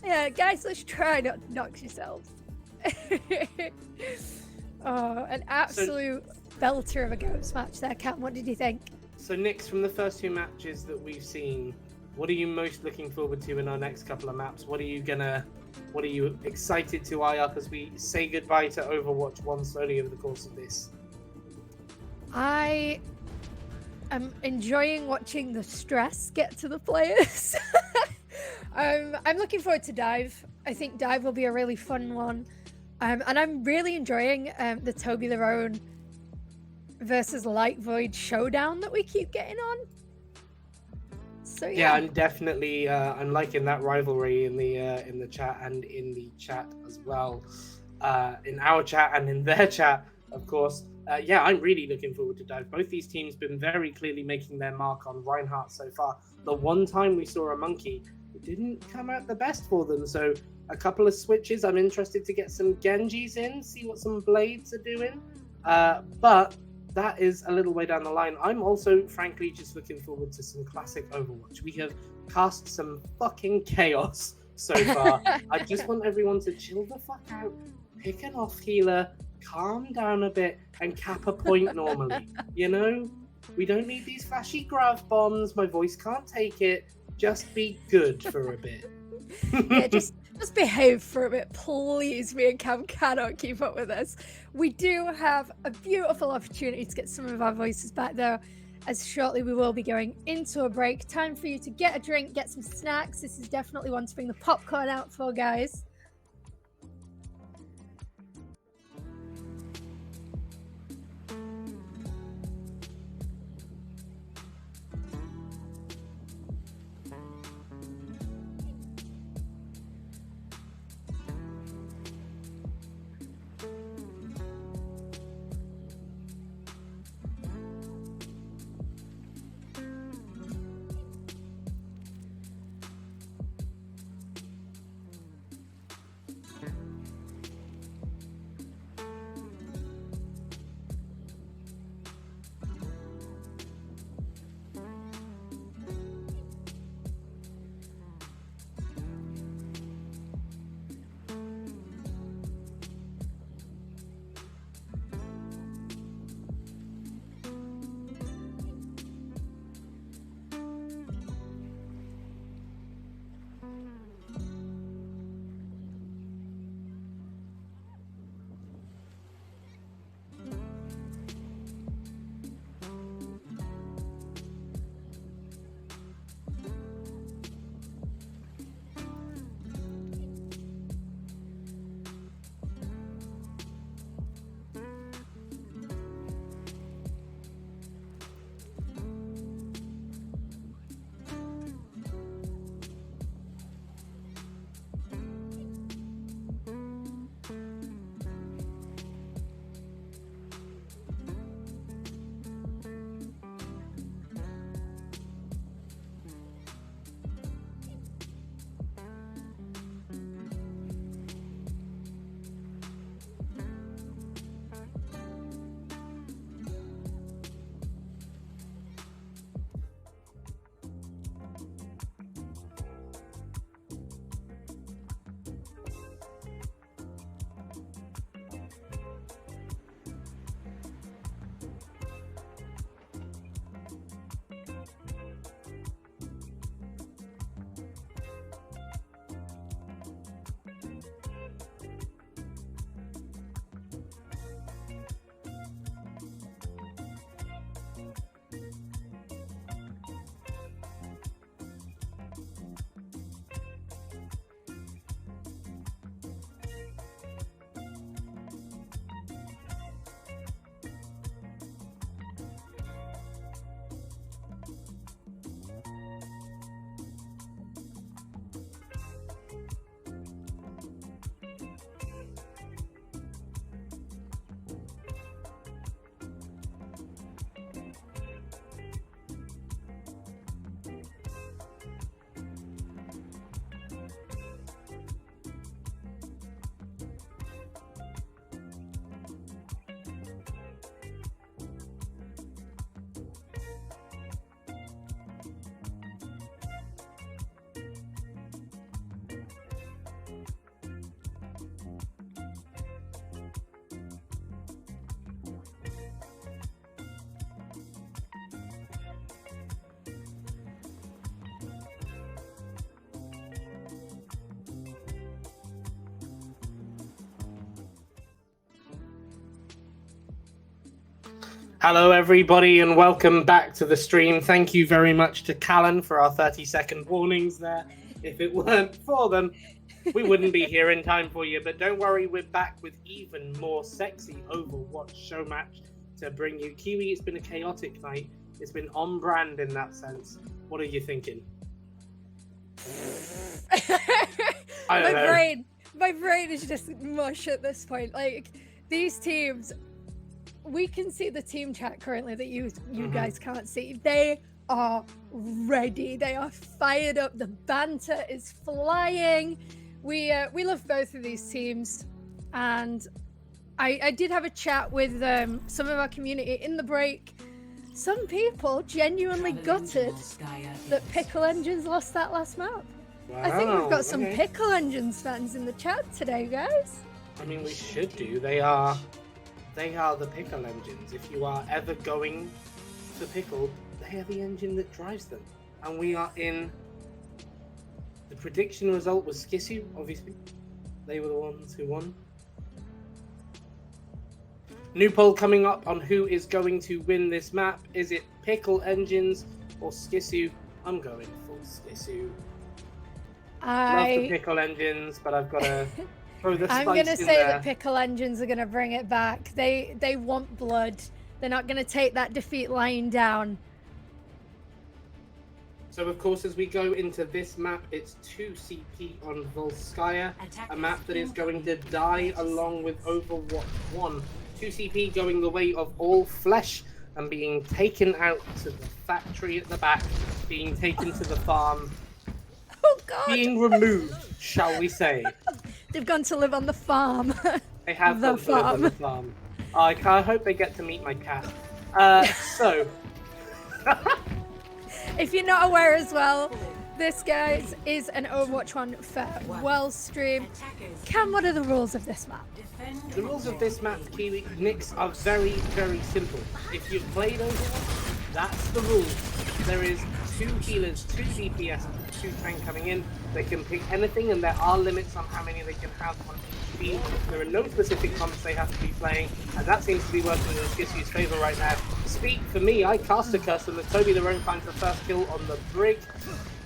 Yeah, guys, let's try not to dox yourselves. Oh, an absolute belter of a goats match there, Cam. What did you think? So, Nix, from the first two matches that we've seen, what are you most looking forward to in our next couple of maps? What are you excited to eye up as we say goodbye to Overwatch 1 slowly over the course of this? I am enjoying watching the stress get to the players. I'm looking forward to Dive. I think Dive will be a really fun one. And I'm really enjoying the TobyLerone versus Light Void showdown that we keep getting on. So yeah, I'm definitely I'm liking that rivalry in the chat and in the chat as well, in our chat and in their chat, of course. Yeah, I'm really looking forward to Dive. Both these teams been very clearly making their mark on Reinhardt so far. The one time we saw a monkey, it didn't come out the best for them. So a couple of switches. I'm interested to get some Genjis in, see what some Blades are doing. But that is a little way down the line. I'm also, frankly, just looking forward to some classic Overwatch. We have cast some fucking chaos so far. I just want everyone to chill the fuck out, pick an off healer, calm down a bit, and cap a point normally. You know? We don't need these flashy grav bombs. My voice can't take it. Just be good for a bit. Yeah, just behave for a bit, please. Me and Cam cannot keep up with this. We do have a beautiful opportunity to get some of our voices back, though, as shortly we will be going into a break. Time for you to get a drink, get some snacks. This is definitely one to bring the popcorn out for, guys. Hello, everybody, and welcome back to the stream. Thank you very much to Callan for our 30-second warnings there. If it weren't for them, we wouldn't be here in time for you. But don't worry, we're back with even more sexy Overwatch show match to bring you. Kiwi, it's been a chaotic night. It's been on brand in that sense. What are you thinking? My brain is just mush at this point. Like, these teams, we can see the team chat currently that you guys can't see. They are ready. They are fired up. The banter is flying. We love both of these teams, and I did have a chat with some of our community in the break. Some people genuinely gutted that Pickle Engines lost that last map. Wow, I think we've got some Pickle Engines fans in the chat today, guys. I mean, we should do. They are the Pickle Engines. If you are ever going to Pickle, they are the engine that drives them. And we are in... The prediction result was Skissue, obviously. They were the ones who won. New poll coming up on who is going to win this map. Is it Pickle Engines or Skissue? I'm going full Skissue. Love the Pickle Engines, but I've got to throw the spice I'm going to say there. the Pickle Engines are going to bring it back. They want blood. They're not going to take that defeat lying down. So, of course, as we go into this map, it's 2 CP on Volskaya, a map that is going to die along with Overwatch 1. 2 CP going the way of all flesh and being taken out to the factory at the back, being taken to the farm, Oh, God. being removed, shall we say. They've gone to live on the farm. They have The gone to live on the farm. I hope they get to meet my cat. So... If you're not aware as well, this, guys, is an Overwatch 1 farewell stream. Cam, what are the rules of this map? The rules of this map, Kiwi, Nicks, are very, very simple. If you've played Overwatch, that's the rule. There is 2 healers, 2 DPS, 2 tank coming in. They can pick anything, and there are limits on how many they can have on each team. There are no specific comps they have to be playing, and that seems to be working in Skissue's favour right now. Speak for me, I cast a curse, and the TobyLerone finds the first kill on the brig,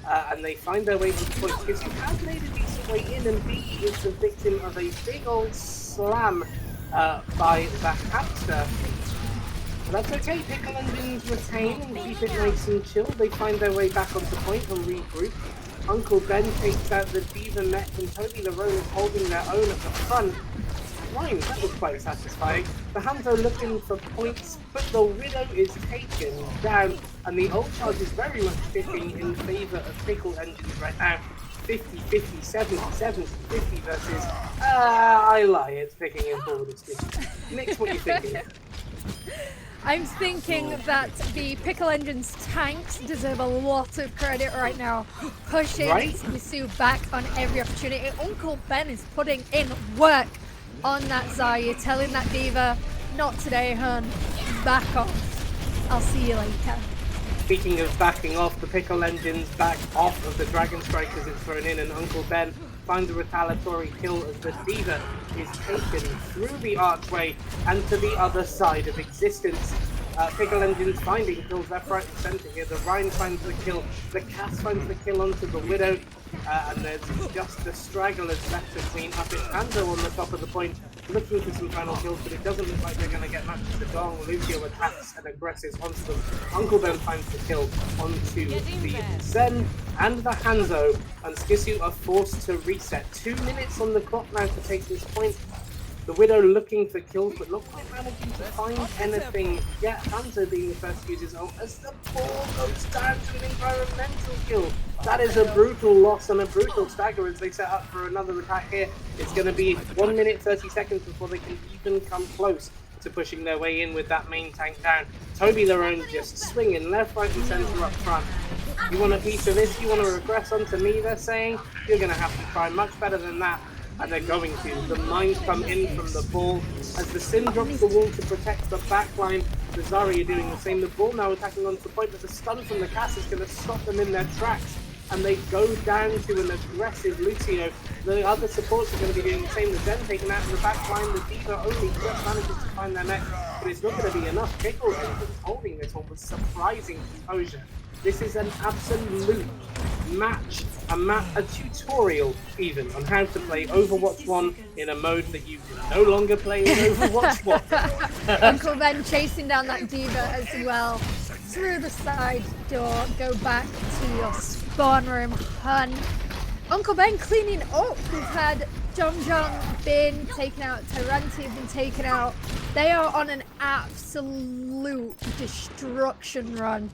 and they find their way to the point. Skissue has made a decent way in, and B is the victim of a big old slam by the hamster. But that's okay, Pickle Engines retain and keep it nice and chill. They find their way back onto point and regroup. UncleBen takes out the DintyMit, and TobyLerone is holding their own at the front. Fine, that was quite satisfying. The Hanzo looking for points, but the Widow is taken down, and the ult charge is very much tipping in favour of Pickle Engines right now. 50, 50, 70, 70, 50 versus... I lie, it's picking in forward. Nick, what are you thinking? I'm thinking that the Pickle Engines tanks deserve a lot of credit right now, pushing Skissue back on every opportunity. UncleBen is putting in work on that Zarya, telling that diva, not today, hun, back off. I'll see you later. Speaking of backing off, the Pickle Engines back off of the Dragon Strike as it's thrown in, and UncleBen finds a retaliatory kill as the diva is taken through the archway and to the other side of existence. Pickle Engines finding kills left, right and centre here. The Rhine finds the kill, the Cass finds the kill onto the Widow, and there's just the stragglers left to clean up. It's Hanzo on the top of the point, looking for some final kills, but it doesn't look like they're going to get much of the Dong. Lucio attacks and aggresses onto them. UncleBen finds the kill onto the Zen and the Hanzo, and Skissue are forced to reset. 2 minutes on the clock now to take this point. The Widow looking for kills, but not quite managing to find anything yet. Hanzo being the first to use his ult as the ball goes down to an environmental kill. That is a brutal loss and a brutal stagger as they set up for another attack here. It's going to be 1 minute 30 seconds before they can even come close to pushing their way in with that main tank down. TobyLerone just swinging left, right and centre up front. You want a piece of this? You want to regress onto me, they're saying? You're going to have to try much better than that. And they're going to. The mines come in from the ball. As the Sim drops the wall to protect the backline, the Zarya doing the same. The ball now attacking onto the point, but the stun from the Cass is going to stop them in their tracks. and they go down to an aggressive Lucio, the other supports are going to be doing the same. The Zen taken out in the back line. The D.Va only just manages to find their mech, but it's not going to be enough. Pickle Engines holding this one with surprising composure. This is an absolute match, a tutorial even, on how to play Overwatch 1 in a mode that you can no longer play in Overwatch 1. UncleBen chasing down that D.Va as well. Through the side door, go back to your spawn room, hun. UncleBen cleaning up. We've had Jong been taken out, Tyranti have been taken out. They are on an absolute destruction run.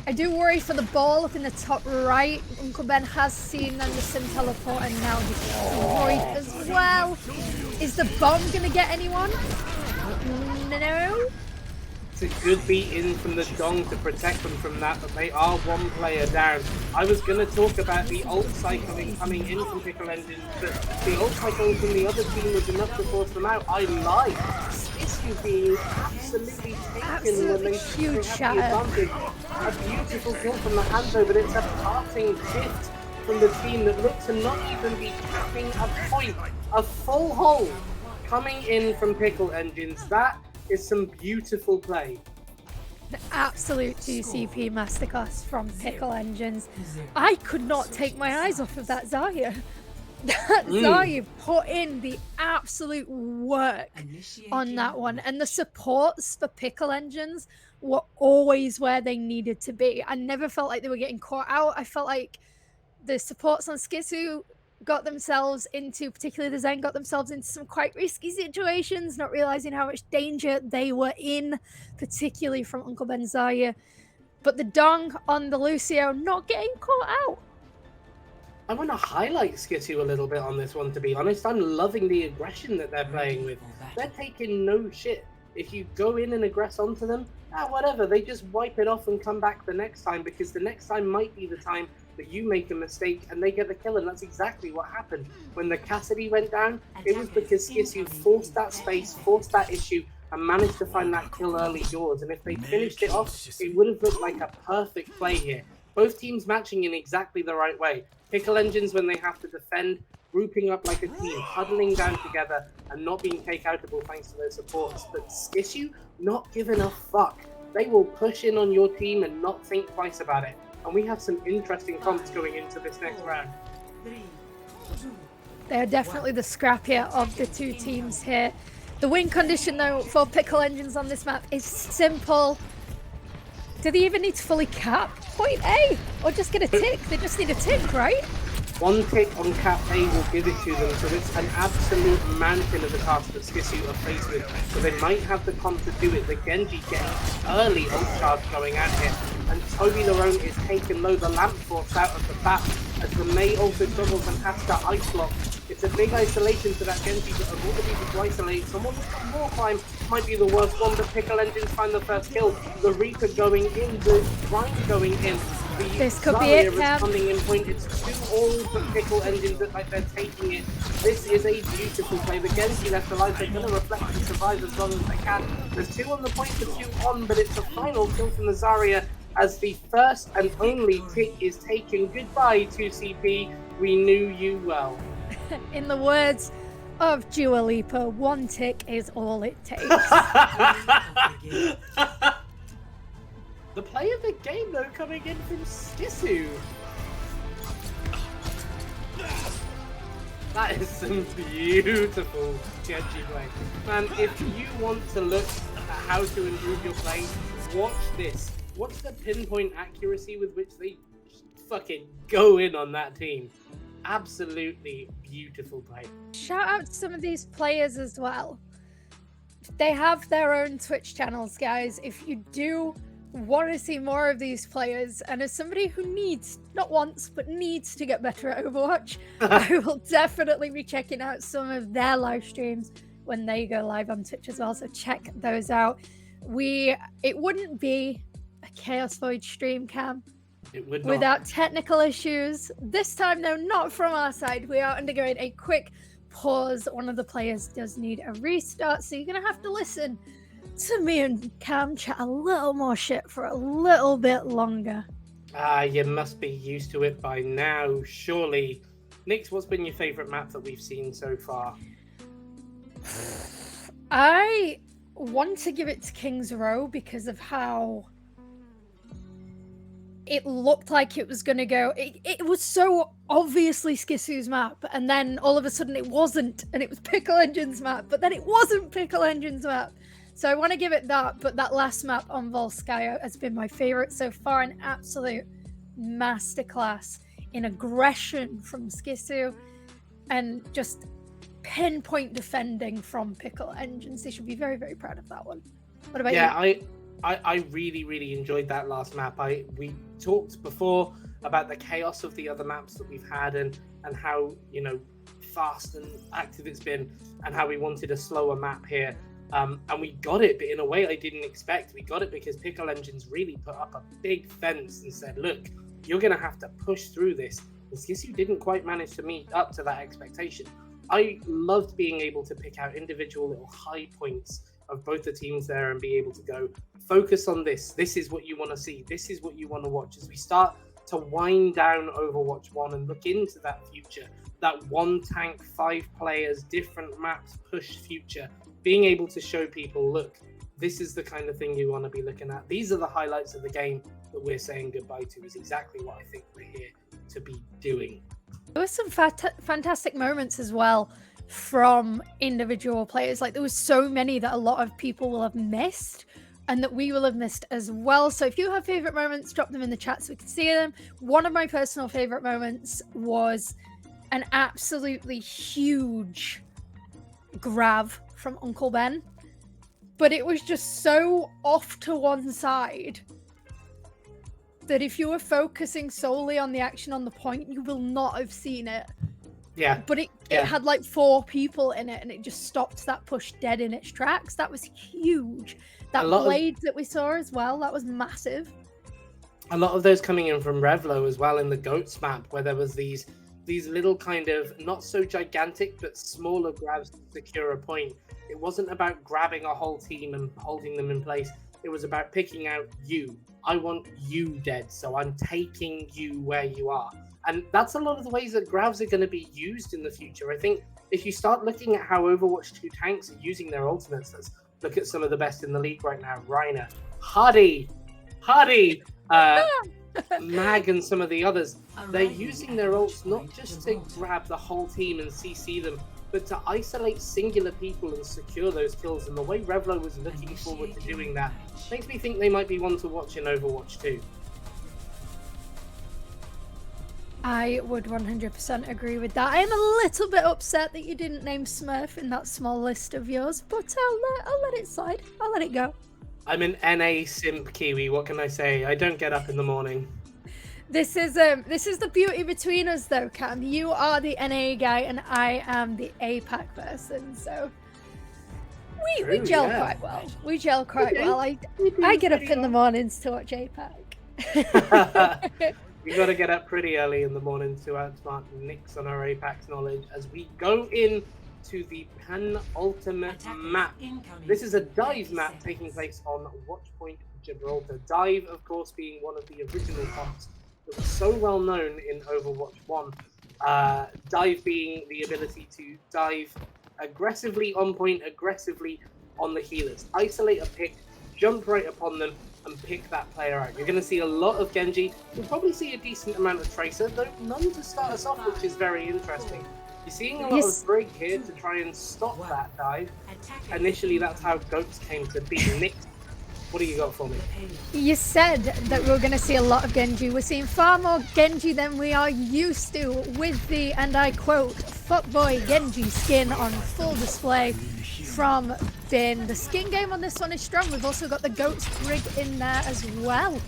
I do worry for the ball up in the top right. UncleBen has seen Anderson teleport and now destroyed as well. Is the bomb going to get anyone? No. It's a good beat in from the Dong to protect them from that, but they are one player down. I was going to talk about the ult cycling coming in from Pickle Engines, but the ult cycling from the other team was enough to force them out. I lied. Skissue being absolutely taken when they huge have the advantage. A beautiful kill from the Hanzo, but it's a passing shift from the team that look to not even be tapping a point. A full hole coming in from Pickle Engines. That is some beautiful play. The absolute 2CP masterclass from Pickle Engines. I could not take my eyes off of that Zarya. That Zarya put in the absolute work on that one. And the supports for Pickle Engines were always where they needed to be. I never felt like they were getting caught out. I felt like the supports on Skissue got themselves into, particularly the Zen, got themselves into some quite risky situations, not realizing how much danger they were in, particularly from UncleBen Zarya. But the Dong on the Lucio not getting caught out. I want to highlight Skissue a little bit on this one, to be honest. I'm loving the aggression that they're playing with. They're taking no shit. If you go in and aggress onto them, whatever, they just wipe it off and come back the next time, because the next time might be the time that you make a mistake and they get the kill, and that's exactly what happened. When the Cassidy went down, it was because Skissue forced that space, forced that issue, and managed to find that kill early doors. And if they finished it off, it would have looked like a perfect play here. Both teams matching in exactly the right way. Pickle Engines when they have to defend, grouping up like a team, huddling down together, and not being take-outable thanks to their supports. But Skissue, not giving a fuck. They will push in on your team and not think twice about it. And we have some interesting comps going into this next round. They're definitely the scrappier of the two teams here. The win condition, though, for Pickle Engines on this map is simple. Do they even need to fully cap point A? Or just get a tick? They just need a tick, right? One tick on cap A will give it to them, so it's an absolute mountain of a task that Skissue are faced with. But they might have the comp to do it. The Genji getting early ult charge going out here. And TobyLerone is taken low, the lamp force out of the bat, as the Mei also struggles and has to ice block. It's a big isolation to that Genji, but of all the people to isolate, someone with some more climb might be the worst one, but Pickle Engines find the first kill. The Reaper going in, the Grind going in. This could be it, Cam. Coming in point. It's 2 all for Pickle Engines that like they're taking it. This is a beautiful play. The Genji left alive. They're going to reflect and survive as long as they can. There's 2 on the point for 2 on, but it's a final kill from the Zarya as the first and only tick is taken. Goodbye, 2CP. We knew you well. In the words of Dua Lipa, 1 tick is all it takes. The play of the game, though, coming in from Skissue. That is some beautiful Genji play. Man, if you want to look at how to improve your play, watch this. Watch the pinpoint accuracy with which they fucking go in on that team. Absolutely beautiful play. Shout out to some of these players as well. They have their own Twitch channels, guys. If you do want to see more of these players, and as somebody who needs, not wants, but needs to get better at Overwatch, I will definitely be checking out some of their live streams when they go live on Twitch as well, so check those out. It wouldn't be a Chaos Void stream, Cam, it would not. Without technical issues. This time, though, not from our side. We are undergoing a quick pause. One of the players does need a restart, so you're going to have to listen to me and Cam chat a little more shit for a little bit longer. You must be used to it by now, surely. Nix, what's been your favourite map that we've seen so far? I want to give it to King's Row because of how it looked like it was going to go. It was so obviously Skissue's map, and then all of a sudden it wasn't, and it was Pickle Engine's map, but then it wasn't Pickle Engine's map. So I want to give it that, but that last map on Volskaya has been my favourite so far, an absolute masterclass in aggression from Skissue, and just pinpoint defending from Pickle Engines. They should be very, very proud of that one. What about you? I really, really enjoyed that last map. We talked before about the chaos of the other maps that we've had and how, you know, fast and active it's been, and how we wanted a slower map here. And we got it, but in a way I didn't expect. We got it because Pickle Engines really put up a big fence and said, look, you're going to have to push through this. And Skissue didn't quite manage to meet up to that expectation. I loved being able to pick out individual little high points of both the teams there and be able to go, focus on this. This is what you want to see. This is what you want to watch. As we start to wind down Overwatch 1 and look into that future, that one tank, 5 players, different maps, push future, being able to show people, look, this is the kind of thing you want to be looking at. These are the highlights of the game that we're saying goodbye to, is exactly what I think we're here to be doing. There were some fantastic moments as well from individual players. Like, there was so many that a lot of people will have missed and that we will have missed as well. So if you have favorite moments, drop them in the chat so we can see them. One of my personal favorite moments was an absolutely huge grab from UncleBen, but it was just so off to one side that if you were focusing solely on the action on the point, you will not have seen it. Yeah. But it had like 4 people in it, and it just stopped that push dead in its tracks. That was huge. That blade that we saw as well, that was massive. A lot of those coming in from RevloOW as well in the Goats map, where there was these little kind of not so gigantic but smaller grabs to secure a point. It wasn't about grabbing a whole team and holding them in place. It was about picking out you. I want you dead, so I'm taking you where you are. And that's a lot of the ways that grabs are going to be used in the future. I think if you start looking at how Overwatch 2 tanks are using their ultimates, let's look at some of the best in the league right now. Reiner, Hardy, Mag, and some of the others. They're using their ults not just to grab the whole team and CC them, but to isolate singular people and secure those kills. And the way RevloOW was looking forward to doing that makes me think they might be one to watch in Overwatch 2. I would 100% agree with that. I am a little bit upset that you didn't name Smurf in that small list of yours, but I'll let it slide. I'll let it go. I'm an NA simp Kiwi. What can I say? I don't get up in the morning. This is the beauty between us, though, Cam. You are the NA guy, and I am the APAC person. So we gel quite well. We gel quite well. I get up in the mornings to watch APAC. We've got to get up pretty early in the morning to outsmart Nix on our APAC knowledge as we go in to the penultimate map. This is a dive map taking place on Watchpoint Gibraltar. Dive, of course, being one of the original comps that was so well known in Overwatch 1. Dive being the ability to dive aggressively on point, aggressively on the healers. Isolate a pick, jump right upon them, and pick that player out. You're going to see a lot of Genji. You'll probably see a decent amount of Tracer, though none to start us off, which is very interesting. You're seeing a lot of Brig here to try and stop that dive. Initially, that's how Goats came to be. Nick, what do you got for me? You said that we were going to see a lot of Genji. We're seeing far more Genji than we are used to with the, and I quote, fuckboy Genji skin on full display from Bin. The skin game on this one is strong. We've also got the Goats Brig in there as well.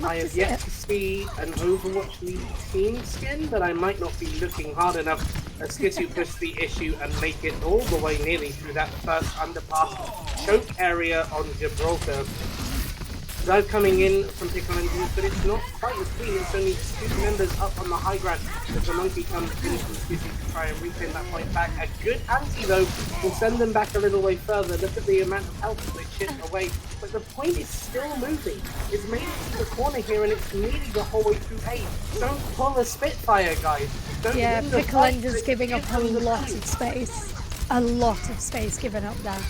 I have yet to see an Overwatch League team skin, but I might not be looking hard enough as Skissue push the issue and make it all the way nearly through that first underpass choke area on Gibraltar. Dive coming in from Pickle Engines, but it's not quite as clean. It's only 2 members up on the high ground as the monkey comes in from Skissue to try and reclaim that point back. A good anti though will send them back a little way further. Look at the amount of health that they chip away, but the point is still moving. It's made it to the corner here and it's nearly the whole way through A. Don't pull a Spitfire, guys. Don't Yeah, win the Pickle fight, Engine's but giving up give a them the lot fight. of space. A lot of space given up there.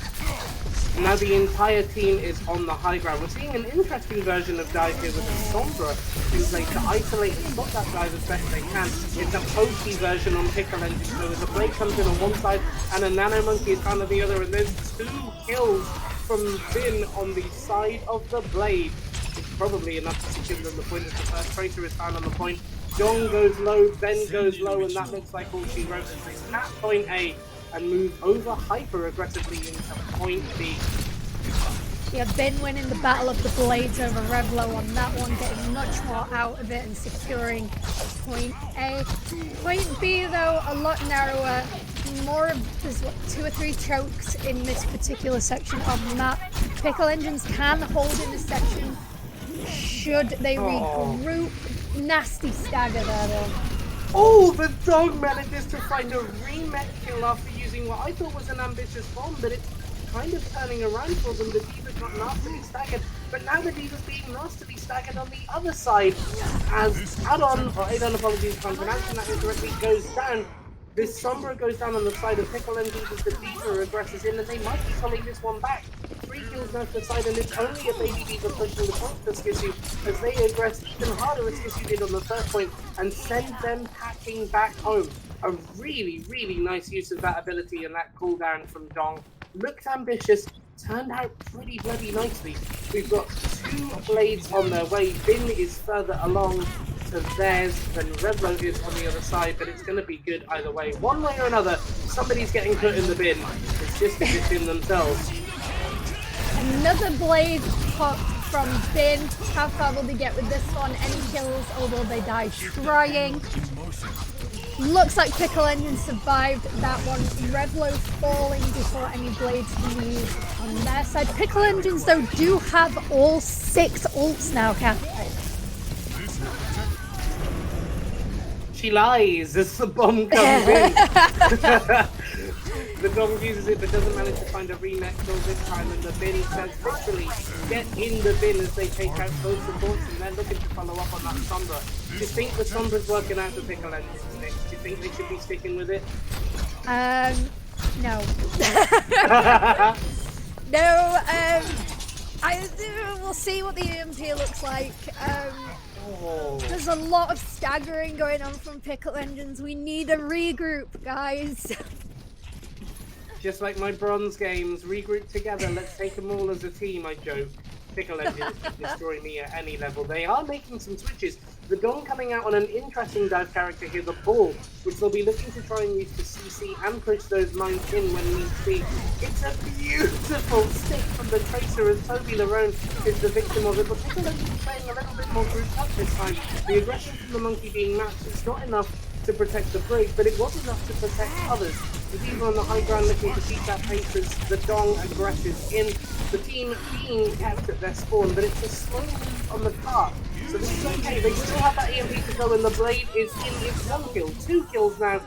Now the entire team is on the high ground. We're seeing an interesting version of dive here with the Sombra who's like to isolate and stop that dive as best they can. It's a pokey version on Pickle Engine, so the blade comes in on one side and a Nano Monkey is found on the other, and there's 2 kills from Bin on the side of the blade. It's probably enough to secure them the point as the first Tracer is found on the point. Dong goes low, Ben goes low, and that looks like all she wrote as they snap point A and move over hyper aggressively into point B. Yeah, Ben winning the battle of the blades over RevloOW on that one, getting much more out of it and securing point A. Point B though, a lot narrower. There's what, 2 or 3 chokes in this particular section of the map. Pickle Engines can hold in this section should they regroup. Nasty stagger there though. Oh, the dog manages to find a remet kill after using what I thought was an ambitious bomb, but it's kind of turning around for them. The Diva's got nastily staggered, but now the Diva's being nastily staggered on the other side as Adon, or Adon, apologies if I'm pronouncing that incorrectly, goes down. This Sombra goes down on the side of Pickle Engines as the Diva aggresses in, and they might be pulling this one back. 3 kills now to the side, and it's only a baby Diva pushing the point for Skissue as they aggress even harder as Skissue did on the first point and send them packing back home. A really, really nice use of that ability and that cooldown from Dong. Looked ambitious, turned out pretty bloody nicely. We've got 2 blades on their way. Bin is further along to theirs than RevloOW is on the other side, but it's going to be good either way. One way or another, somebody's getting put in the bin. It's just in themselves. Another blade pop from Bin. How far will they get with this one? Any kills, although they die trying. Looks like Pickle Engine survived that one. RevloOW falling before any blades can be used on their side. Pickle Engines, though, do have all 6 ults now, can't they? She lies as the bomb comes in. The Dom uses it but doesn't manage to find a remet kill this time, and the Bin says literally get in the bin as they take out both supports, and they're looking to follow up on that Sombra. Do you think the Sombra's working out for Pickle Engines next? Do you think they should be sticking with it? No. We'll see what the EMP looks like. There's a lot of staggering going on from Pickle Engines. We need a regroup, guys. Just like my bronze games, regroup together, let's take them all as a team, I joke. Pickle Engines can destroy me at any level. They are making some switches. The Dawn coming out on an interesting dive character here, the Ball, which they'll be looking to try and use to CC and push those mines in when needs be. It's a beautiful stick from the Tracer as TobyLerone is the victim of it, but Pickle Engines playing a little bit more grouped up this time. The aggression from the monkey being matched, it's not enough to protect the brig, but it was enough to protect others. The Diva on the high ground looking to keep that pace as the Dong aggresses in. The team being kept at their spawn, but it's a slow move on the cart. So this is okay, they still have that EMP to go, and the blade is in. It's 1 kill, 2 kills now.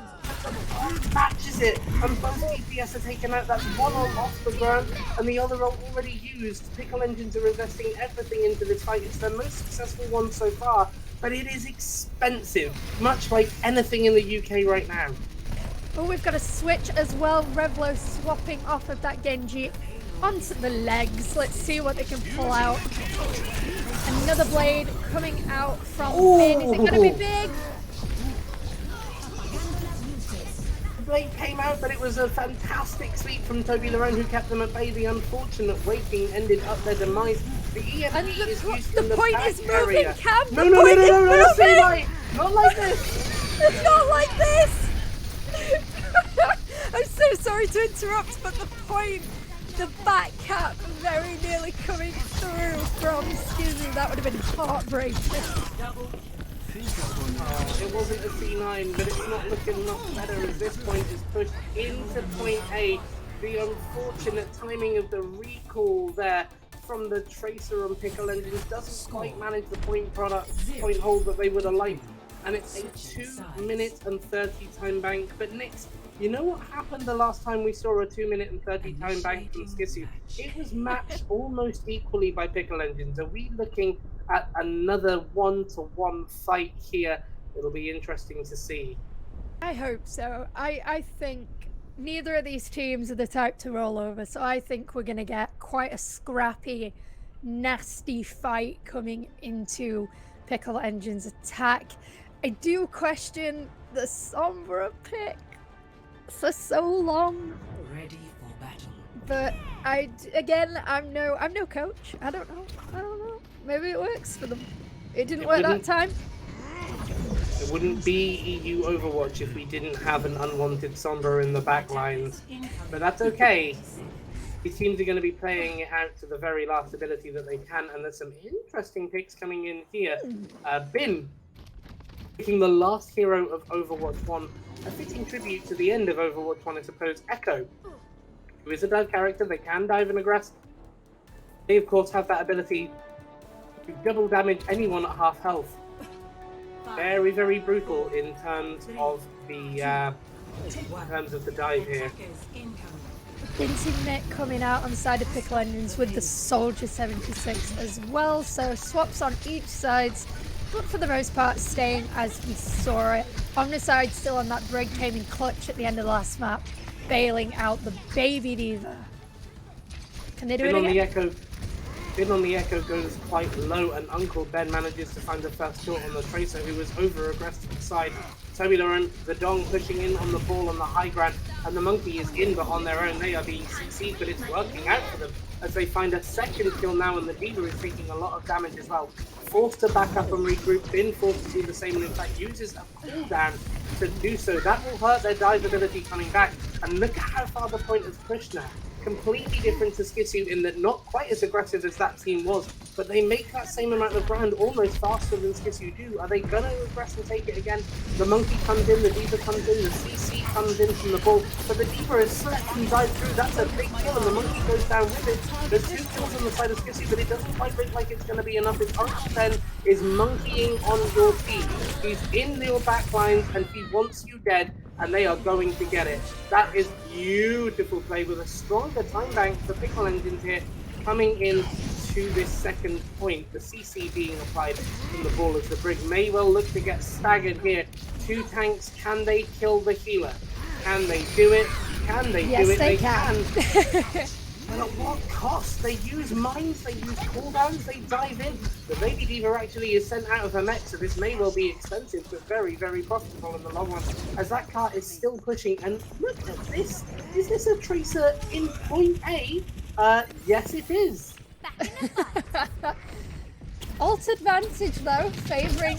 Matches it, and both DPS are taken out. That's one ult off the ground, and the other ult already used. Pickle Engines are investing everything into this fight. It's their most successful one so far, but it is expensive, much like anything in the UK right now. Oh, we've got a switch as well. RevloOW swapping off of that Genji onto the legs. Let's see what they can pull out. Another blade coming out from Bin. Is it going to be big? The blade came out, but it was a fantastic sweep from TobyLerone who kept them at bay. The unfortunate waiting ended up their demise. The EMP And is used the in the point back is moving, area. Cam. No, The no, no, point no, is no, no, moving. say right. Not like this. It's not like this. I'm so sorry to interrupt, but the point, the back cap very nearly coming through from Skissue. That would have been heartbreaking. It wasn't a C9, but it's not looking much better as this point is pushed into point A. The unfortunate timing of the recall there from the Tracer and Pickle engines doesn't quite manage the point hold that they would have liked. And it's a 2 minute and 30 time bank. But Nix, you know what happened the last time we saw a 2 minute and 30 time bank from Skissue? It was matched almost equally by Pickle engines. Are we looking at another 1-to-1 fight here? It'll be interesting to see. I hope so. I think neither of these teams are the type to roll over, so I think we're going to get quite a scrappy, nasty fight coming into Pickle Engine's attack. I do question the Sombra pick for so long. Ready for battle. But I'm no coach. I don't know. Maybe it works for them. It didn't work that time. It wouldn't be EU Overwatch if we didn't have an unwanted Sombra in the back lines. But that's okay. These teams are going to be playing it out to the very last ability that they can, and there's some interesting picks coming in here. Bin, picking the last hero of Overwatch 1, a fitting tribute to the end of Overwatch 1, I suppose. Echo, who is a dive character, they can dive and aggress. They, of course, have that ability to double damage anyone at half health. Very, very brutal in terms of the dive here. DintyMit coming out on the side of Pickle Engines with the Soldier 76 as well, so swaps on each side, but for the most part staying as we saw it. Omnicide still on that brig, came in clutch at the end of the last map, bailing out the baby diva. Can they do it again? Bin on the Echo goes quite low, and UncleBen manages to find the first shot on the Tracer, who was over-aggressed to the side. TobyLerone, the Dong pushing in on the ball on the high ground, and the Monkey is in, but on their own they are being CC'd, but it's working out for them as they find a second kill now, and the Diva is taking a lot of damage as well. Forced to back up and regroup, Bin forced to do the same, and in fact uses a cooldown to do so. That will hurt their dive ability coming back, and look at how far the point has pushed now. Completely different to Skissue in that not quite as aggressive as that team was, but they make that same amount of ground almost faster than Skissue do. Are they going to aggress and take it again? The Monkey comes in, the Diva comes in, the CC comes in from the ball, but the Diva is slept and dived through. That's a big kill, and the Monkey goes down with it. There's 2 kills on the side of Skissue, but it doesn't quite look like it's going to be enough. If UncleBen is monkeying on your team, he's in your back lines and he wants you dead, and they are going to get it. That is beautiful play with a stronger time bank for Pickle Engines here, coming in to this second point. The CC being applied from the ball as the brig may well look to get staggered here. 2 tanks, can they kill the healer? Can they do it? Can they do it? They can. But at what cost? They use mines, they use cooldowns, they dive in. The baby diva actually is sent out of her mech, so this may well be expensive, but very, very profitable in the long run, as that car is still pushing. And look at this. Is this a Tracer in point A? Yes, it is. Alt advantage though, favouring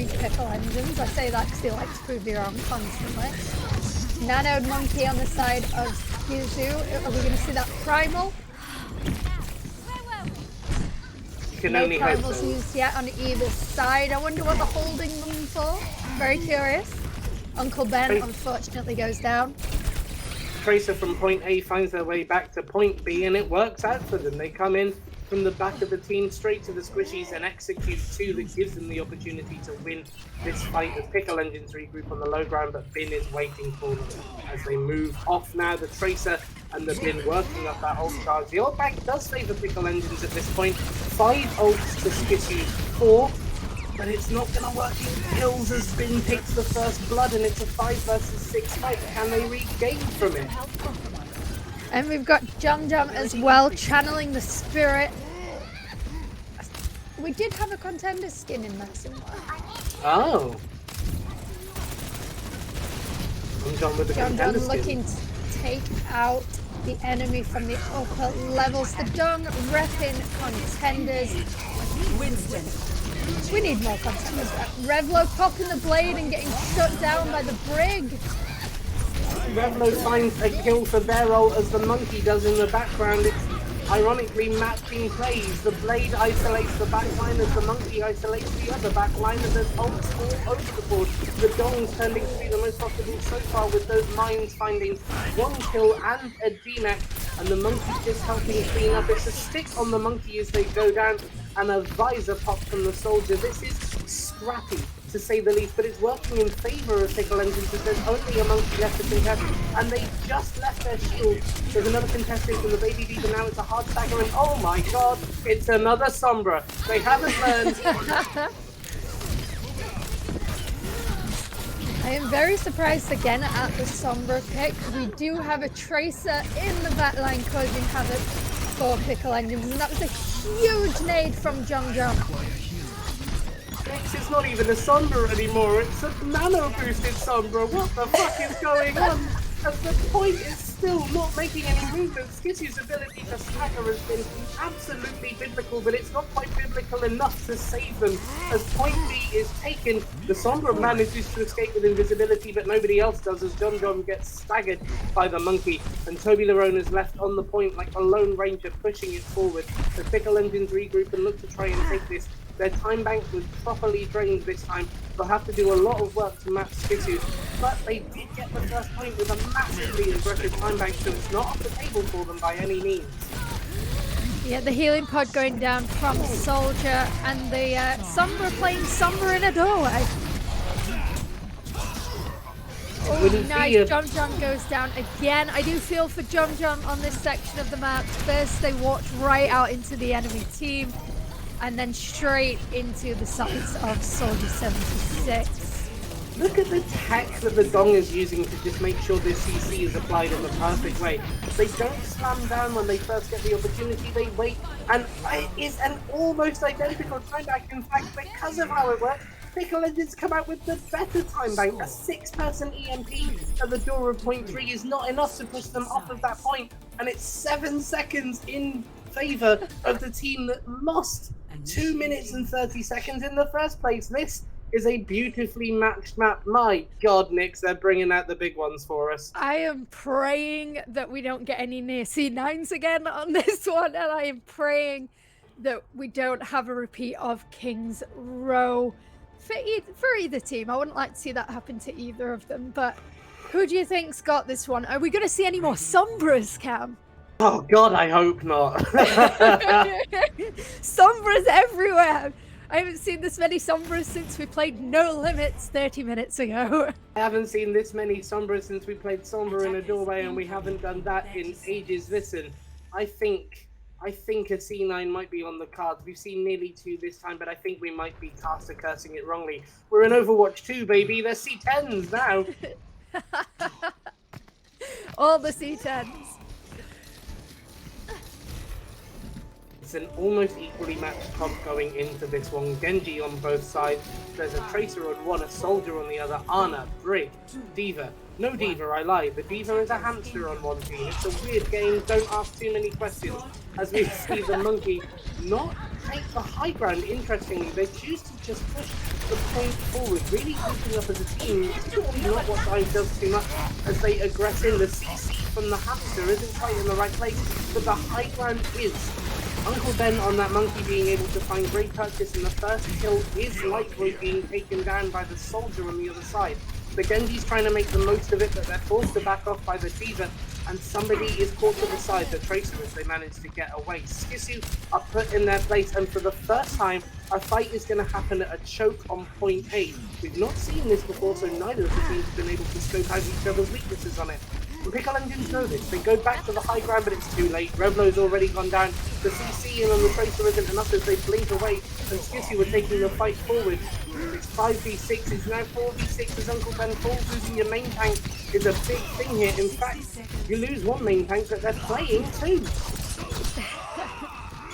Pickle Engines. I say that because they like to prove you wrong constantly. Nanoed Monkey on the side of Skissue. Are we going to see that primal? You can No only hope primals so. used yet on either side. I wonder what they're holding them for. Very curious. UncleBen unfortunately goes down. Tracer from point A finds their way back to point B, and it works out for them. They come in from the back of the team straight to the squishies and execute 2 that gives them the opportunity to win this fight as Pickle Engines regroup on the low ground, but Bin is waiting for them as they move off now. The Tracer and the Bin working up that ult charge. The ult bank does favour Pickle Engines at this point. 5 ults to Skissue's 4, but it's not going to work in kills as Bin takes the first blood, and it's a 5 versus 6 fight. Can they regain from it? And we've got Jum Jum as well, channeling the spirit. We did have a contender skin in there somewhere. Oh. Jum with the Jum Jum contender skin. looking to take out the enemy from the upper levels. The Dung repping contenders. Winston. We need more contenders. RevloOW popping the blade and getting shut down by the brig. RevloOW finds a kill for their ult as the Monkey does in the background. It's ironically matching plays. The blade isolates the backline as the Monkey isolates the other backline, and there's ults all over the board. The Dong's turning to be the most profitable so far, with those mines finding 1 kill and a DMAC and the monkey's just helping clean up. It's a stick on the monkey as they go down, and a visor pop from the soldier. This is scrappy, to say the least, but it's working in favor of Pickle Engines because there's only a monkey left to contest, and they just left their shield. There's another contestant from the Baby Diva now. It's a hard stagger, and oh my god, it's another Sombra. They haven't learned. I am very surprised again at the Sombra pick. We do have a Tracer in the back line causing havoc for Pickle Engines, and that was a huge nade from Jung Jung. It's not even a Sombra anymore, it's a nano boosted Sombra. What the fuck is going on? As the point is still not making any movement. Skissue's ability to stagger has been absolutely biblical, but it's not quite biblical enough to save them. As point B is taken, the Sombra manages to escape with invisibility, but nobody else does as John John gets staggered by the monkey, and TobyLerone is left on the point like a Lone Ranger pushing it forward. The Pickle Engines regroup and look to try and take this. Their time bank was properly drained this time. They'll have to do a lot of work to match Skissue, but they did get the first point with a massively aggressive time bank, so it's not off the table for them by any means. Yeah, the healing pod going down from Soldier, and the Sombra playing Sombra in a doorway. Oh, nice. John John goes down again. I do feel for John John on this section of the map. First, they walked right out into the enemy team, and then straight into the sights of Soldier 76. Look at the tech that the Dong is using to just make sure this CC is applied in the perfect way. They don't slam down when they first get the opportunity, they wait, and it is an almost identical time back. In fact, because of how it works, Pickle Engines come out with the better time bank. A 6-person EMP at the door of point 3 is not enough to push them off of that point, and it's 7 seconds in favor of the team that lost 2 minutes and 30 seconds in the first place. This is a beautifully matched map. My god, Nix, they're bringing out the big ones for us. I am praying that we don't get any near C9s again on this one, and I am praying that we don't have a repeat of King's Row for either team. I wouldn't like to see that happen to either of them, but who do you think's got this one? Are we going to see any more Sombras, Cam? Oh god, I hope not. Sombras everywhere. I haven't seen this many Sombras since we played No Limits 30 minutes ago. I haven't seen this many Sombras since we played Sombra in a doorway, and we haven't done that in ages. Listen, I think a C9 might be on the cards. We've seen nearly 2 this time, but I think we might be caster cursing it wrongly. We're in Overwatch 2, baby. They're C10s now. All the C10s. It's an almost equally matched comp going into this one. Genji on both sides. There's a Tracer on one, a Soldier on the other. Ana, Brig, Diva. No Diva, I lied. The Diva is a hamster on one team. It's a weird game. Don't ask too many questions. As we see the monkey not take the high ground, interestingly. They choose to just push the point forward, really grouping up as a team. It's probably not what Dive does too much as they aggress in. The CC from the hamster isn't quite in the right place, but the high ground is. UncleBen on that monkey being able to find great purchase, and the first kill is likely being taken down by the Soldier on the other side. The Genji's trying to make the most of it, but they're forced to back off by the Diva, and somebody is caught to the side, the Tracer, as they manage to get away. Skissue are put in their place, and for the first time, a fight is going to happen at a choke on point A. We've not seen this before, so neither of the teams have been able to scope out each other's weaknesses on it. And Pickle Engines know this. They go back to the high ground, but it's too late. RevloOW's already gone down. The CC and on the Tracer isn't enough as they blink away, and Skissue are taking the fight forward. It's 5v6, it's now 4v6 as UncleBen falls. Losing your main tank is a big thing here. In fact, you lose one main tank, but they're playing 2.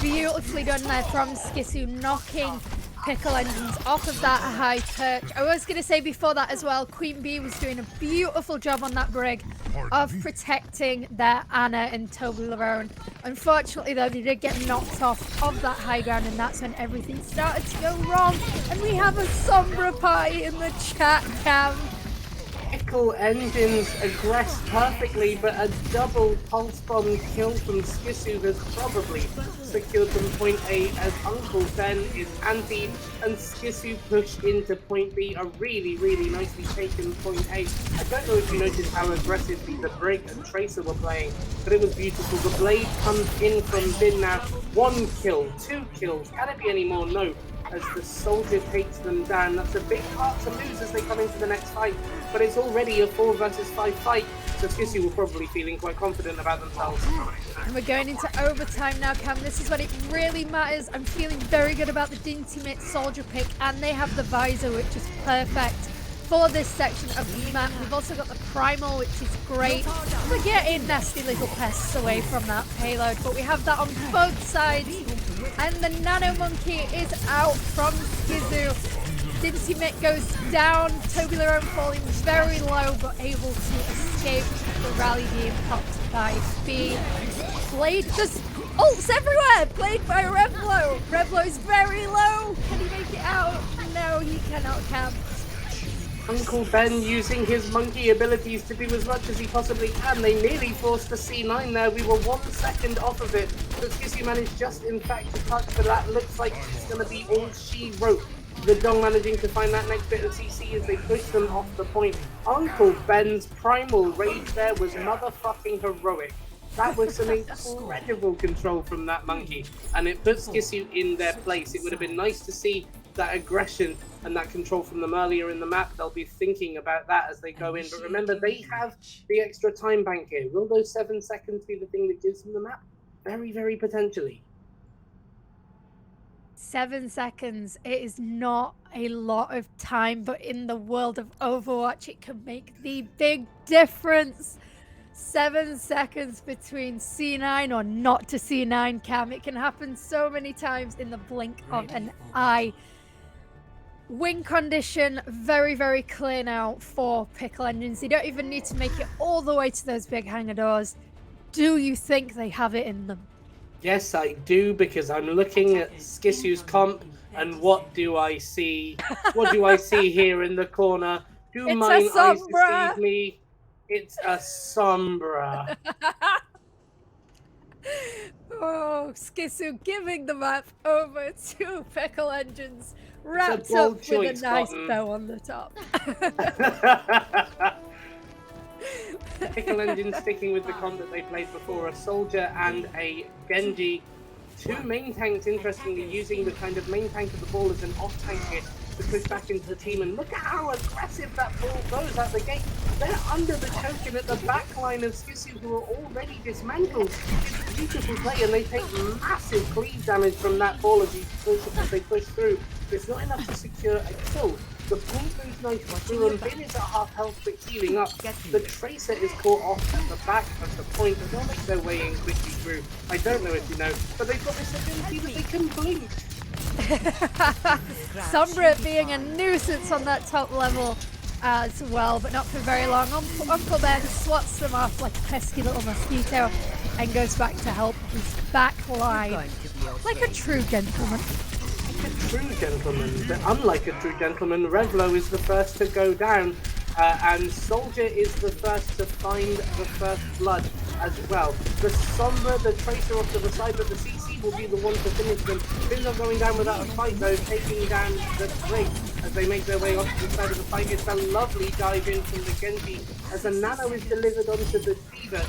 Beautifully done there from Skissue, knocking Pickle Engines off of that high perch. I was going to say before that as well, QueenBee was doing a beautiful job on that Brig of protecting their Ana and TobyLerone. Unfortunately though, they did get knocked off of that high ground, and that's when everything started to go wrong. And we have a Sombra party in the chat, Cam. If Pickle Engines aggress perfectly, but a double pulse bomb kill from Skissue has probably secured them point A as UncleBen is anti and Skissue pushed into point B, a really, really nicely taken point A. I don't know if you noticed how aggressively the Brick and Tracer were playing, but it was beautiful. The Blade comes in from Bin now. 1 kill, 2 kills, can it be any more? No. As the Soldier takes them down. That's a big part to lose as they come into the next fight, but it's already a 4 versus 5 fight, so Skissue were probably feeling quite confident about themselves. And we're going into overtime now, Cam. This is when it really matters. I'm feeling very good about the DintyMit Soldier pick, and they have the Visor, which is perfect for this section of the map. We've also got the Primal, which is great for getting nasty little pests away from that payload, but we have that on both sides. And the Nano Monkey is out from Skissue. DintyMit goes down. TobyLerone falling very low, but able to escape the rally being popped by B. Blade, there's ults everywhere! Blade by RevloOW. RevloOW is very low. Can he make it out? No, he cannot, Cam. UncleBen using his monkey abilities to do as much as he possibly can. They nearly forced a C9 there. We were 1 second off of it. But Skissue managed just in fact to touch, but that looks like it's going to be all she wrote. The Dong managing to find that next bit of CC as they push them off the point. UncleBen's primal rage there was motherfucking heroic. That was some incredible control from that monkey, and it puts Skissue in their place. It would have been nice to see that aggression and that control from them earlier in the map. They'll be thinking about that as they go in. But remember, they have the extra time bank here. Will those 7 seconds be the thing that gives them the map? Very, very potentially. 7 seconds. It is not a lot of time, but in the world of Overwatch, it can make the big difference. 7 seconds between C9 or not to C9, Cam. It can happen so many times in the blink of an eye. Win condition, very, very clear now for Pickle Engines. You don't even need to make it all the way to those big hangar doors. Do you think they have it in them? Yes, I do, because I'm looking at Skissue's comp, and what do I see? What do I see here in the corner? Do It's mine a eyes Sombra. deceive me? It's a Sombra. Oh, Skissue giving the map over to Pickle Engines, wrapped bold up with choice, a nice Cotton. bow on the top. Pickle Engine sticking with the comp that they played before, a Soldier and a Genji. 2 main tanks, interestingly, using the kind of main tank of the ball as an off-tank hit to push back into the team. And look at how aggressive that ball goes out the gate. They're under the choking at the back line of Skissue, who are already dismantled. It's beautiful play, and they take massive cleave damage from that ball as they push through. It's not enough to secure a kill. The ball goes nice through, and Bin is at half health but healing up. The Tracer is caught off at the back of the point, and they'll make their way in quickly through. I don't know if you know, but they've got this ability that they can blink. Sombra being a nuisance on that top level as well, but not for very long. UncleBen swats them off like a pesky little mosquito and goes back to help his back line like a true gentleman. A true gentleman, but unlike a true gentleman, RevloOW is the first to go down, and Soldier is the first to find the first blood as well. The Sombra, the Tracer off to the side, but the CC will be the one to finish them. Bin not going down without a fight though, taking down the Drake as they make their way off to the side of the fight. It's a lovely dive in from the Genji as a Nano is delivered onto the Diva.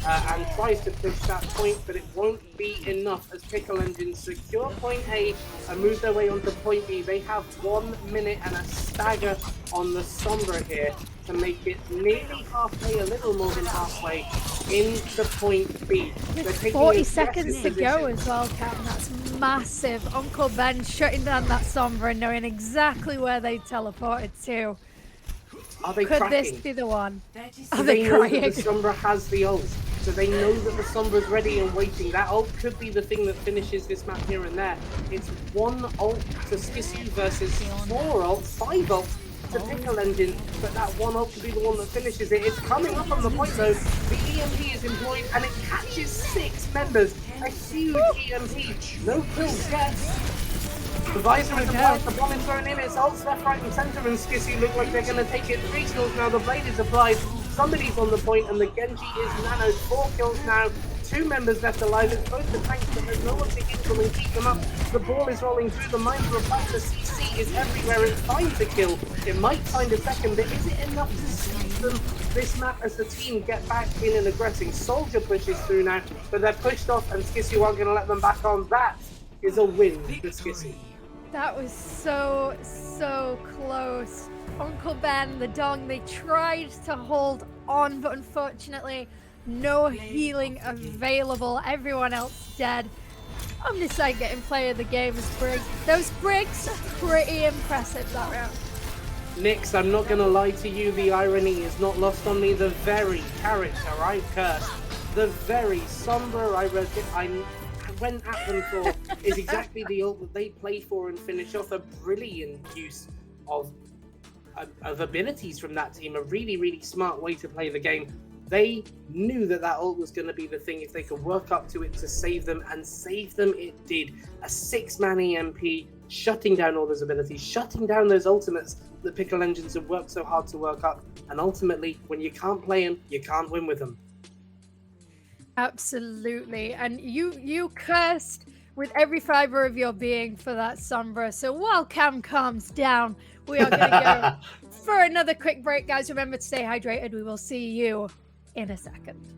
And tries to push that point, but it won't be enough as Pickle Engine secure point A and move their way onto point B. They have 1 minute and a stagger on the Sombra here to make it nearly halfway, a little more than halfway, into point B. They're taking 40 aggressive seconds to go positions. as well, Cap. That's massive. UncleBen shutting down that Sombra and knowing exactly where they teleported to. Are they Could cracking? this be the one? Are Do they they know that crying? the Sombra has the ult? So they know that the Sombra's ready and waiting. That ult could be the thing that finishes this map here and there. It's 1 ult to Skissue versus 4 ults, 5 ults to Pickle Engine, but that 1 ult could be the one that finishes it. It's coming up on the point though. The EMP is employed and it catches 6 members. A huge EMP. No kills yet. The visor is applied, the bomb is thrown in, it's ults left, right and centre, and Skissue look like they're going to take it. 3 kills now, the blade is applied, somebody's on the point, and the Genji is nanoed. 4 kills now, 2 members left alive. It's both the tanks, but there's no one to hit them and keep them up. The ball is rolling through, the mines are applied, the CC is everywhere, it's fine to kill. It might find a second, but is it enough to sweep them this map as the team get back in and aggressing? Soldier pushes through now, but they're pushed off, and Skissue aren't going to let them back on. That is a win for Skissue. That was so close. UncleBen, the dog, they tried to hold on, but unfortunately, no healing available. Everyone else dead. Omniside getting player of the game is Briggs. Those Briggs are pretty impressive that round. Nix, I'm not going to lie to you, the irony is not lost on me. The very character I cursed, the very somber I went at them for is exactly the ult that they play for and finish off. A brilliant use of abilities from that team, a really smart way to play the game. They knew that ult was going to be the thing if they could work up to it to save them, and save them it did. A 6-man EMP, shutting down all those abilities, shutting down those ultimates that Pickle engines have worked so hard to work up, and ultimately, when you can't play them, you can't win with them. Absolutely, and you cursed with every fiber of your being for that Sombra. So while Cam calms down, we are going to go for another quick break, guys. Remember to stay hydrated. We will see you in a second.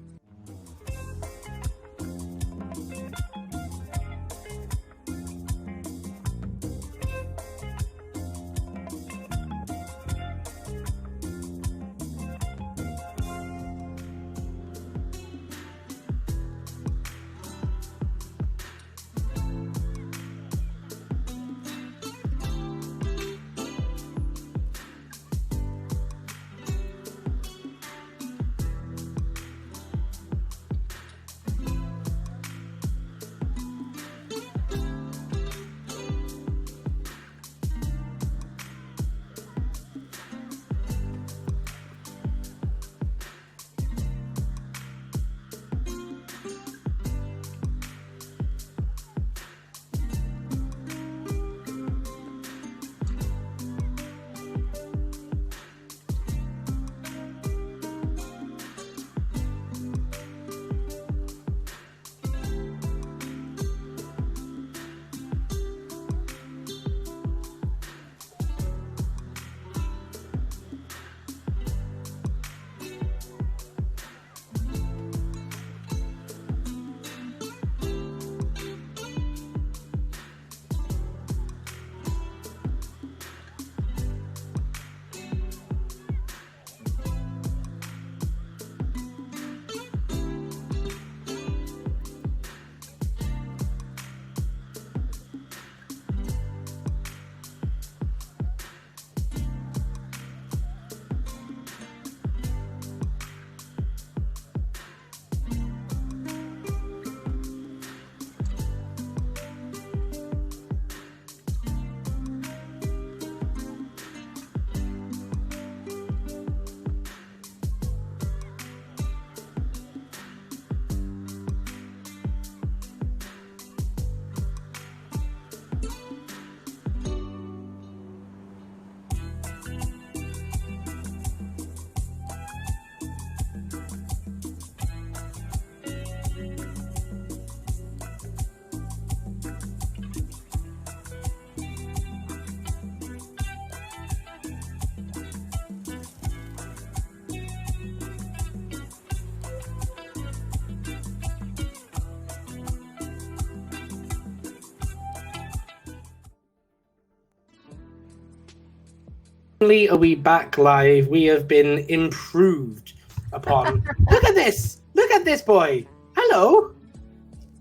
Finally, are we back live? We have been improved upon. Look at this! Look at this boy! Hello!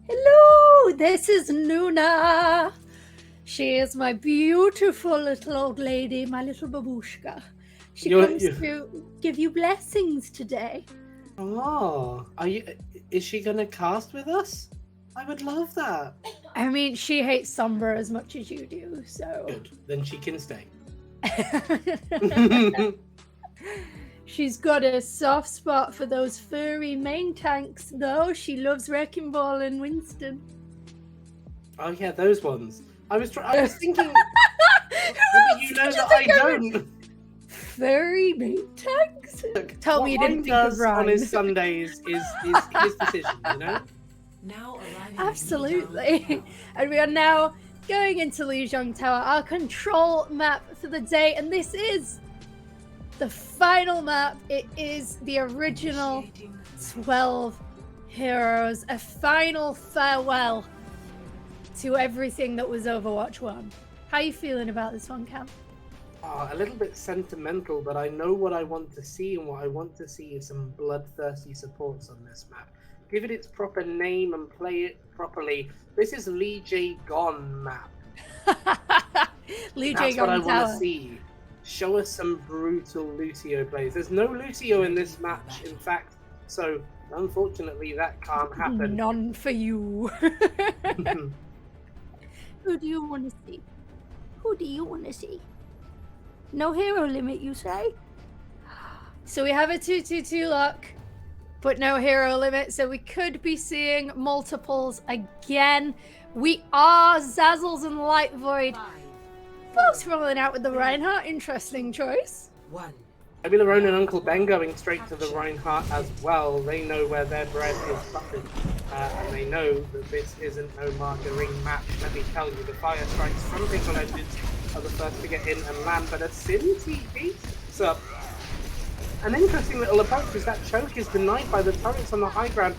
Hello, this is Nuna. She is my beautiful little old lady, my little babushka. She comes to give you blessings today. Oh, is she gonna cast with us? I would love that. I mean, she hates Sombra as much as you do, so. Good, then she can stay. She's got a soft spot for those furry main tanks, though. She loves Wrecking Ball and Winston. Oh yeah, those ones. I was thinking. Whether you know that I don't. Fairy main tanks? Tell me you didn't think of on rhyme. his Sundays is his decision, you know? Now arriving Absolutely. And we are now going into Lijiang Tower, our control map for the day, and this is the final map. It is the original 12 heroes, a final farewell to everything that was Overwatch 1. How are you feeling about this one, Cam? A little bit sentimental, but I know what I want to see, and what I want to see is some bloodthirsty supports on this map. Give it its proper name and play it properly. This is Lee J Gone map. Lee J That's what I Gone want to Tower. see. Show us some brutal Lucio plays. There's no Lucio in this match, in fact, so unfortunately that can't happen. None for you. Who do you want to see? Who do you want to see? No hero limit, you say? So we have a 2-2-2 lock, but no hero limit, so we could be seeing multiples again. We are Zazzles and Light Void. Both rolling out with the Reinhardt. Interesting choice. 1. TobyLerone and UncleBen going straight to the Reinhardt as well. They know where their bread is buttered, and they know that this isn't no margarine match. Let me tell you, the fire strikes from Pickle Engines are the first to get in and land, but a Sim TP picks up an interesting little approach, because that choke is denied by the turrets on the high ground.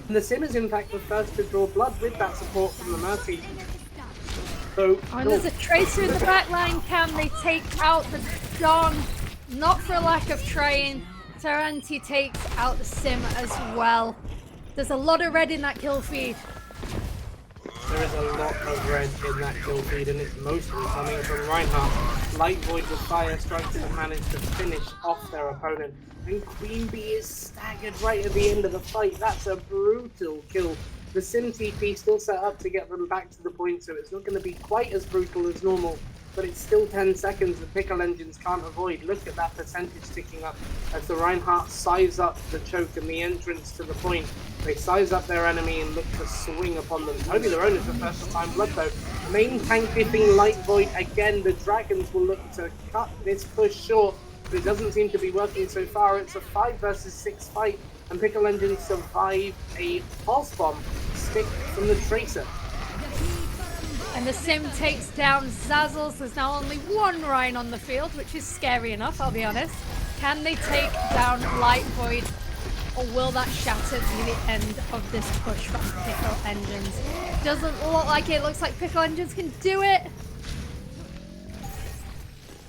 And the Sim is in fact the first to draw blood with that support from the Mercy. So, And there's a Tracer in the back line, Cam. They take out the Don, not for lack of trying. Taranti takes out the Sim as well. There's a lot of red in that kill feed. there is a lot of red in that kill feed, and it's mostly coming from Reinhardt. Light Void with fire strikes have managed to finish off their opponent. And QueenBee is staggered right at the end of the fight. That's a brutal kill. The Sim TP still set up to get them back to the point, so it's not going to be quite as brutal as normal, but it's still 10 seconds that Pickle Engines can't avoid. Look at that percentage ticking up as the Reinhardt size up the choke and the entrance to the point. They size up their enemy and look to swing upon them. TobyLerone is the first to find blood though. Main tank dipping Light Void again. The Dragons will look to cut this push short, but it doesn't seem to be working so far. It's a 5 versus 6 fight, and Pickle Engines survive a pulse bomb stick from the Tracer. And the Sim takes down Zazzles. There's now only one Rhine on the field, which is scary enough, I'll be honest. Can they take down Light Void, or will that shatter be the end of this push from Pickle Engines? Doesn't look like it. Looks like Pickle Engines can do it.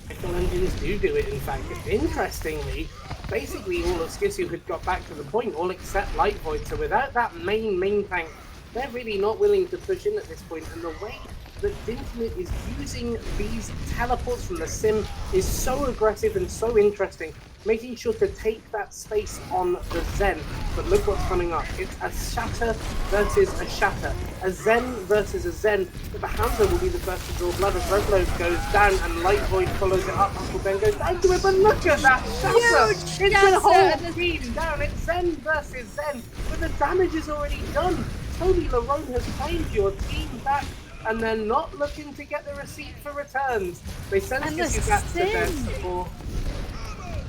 Pickle Engines do it, in fact. Interestingly, basically all of Skissue had got back to the point, all except Light Void, so without that main tank, they're really not willing to push in at this point, and the way that DintyMit is using these teleports from the Sim is so aggressive and so interesting, making sure to take that space on the Zen. But look what's coming up. It's a Shatter versus a Shatter. A Zen versus a Zen. But the Hamza will be the first to draw blood as RevloOW goes down and Light Void follows it up. UncleBen goes down to it, but look at that Shatter! It's the whole team down. It's Zen versus Zen. But the damage is already done. TobyLerone has claimed your team back, and they're not looking to get the receipt for returns. They send Skissue back to their support.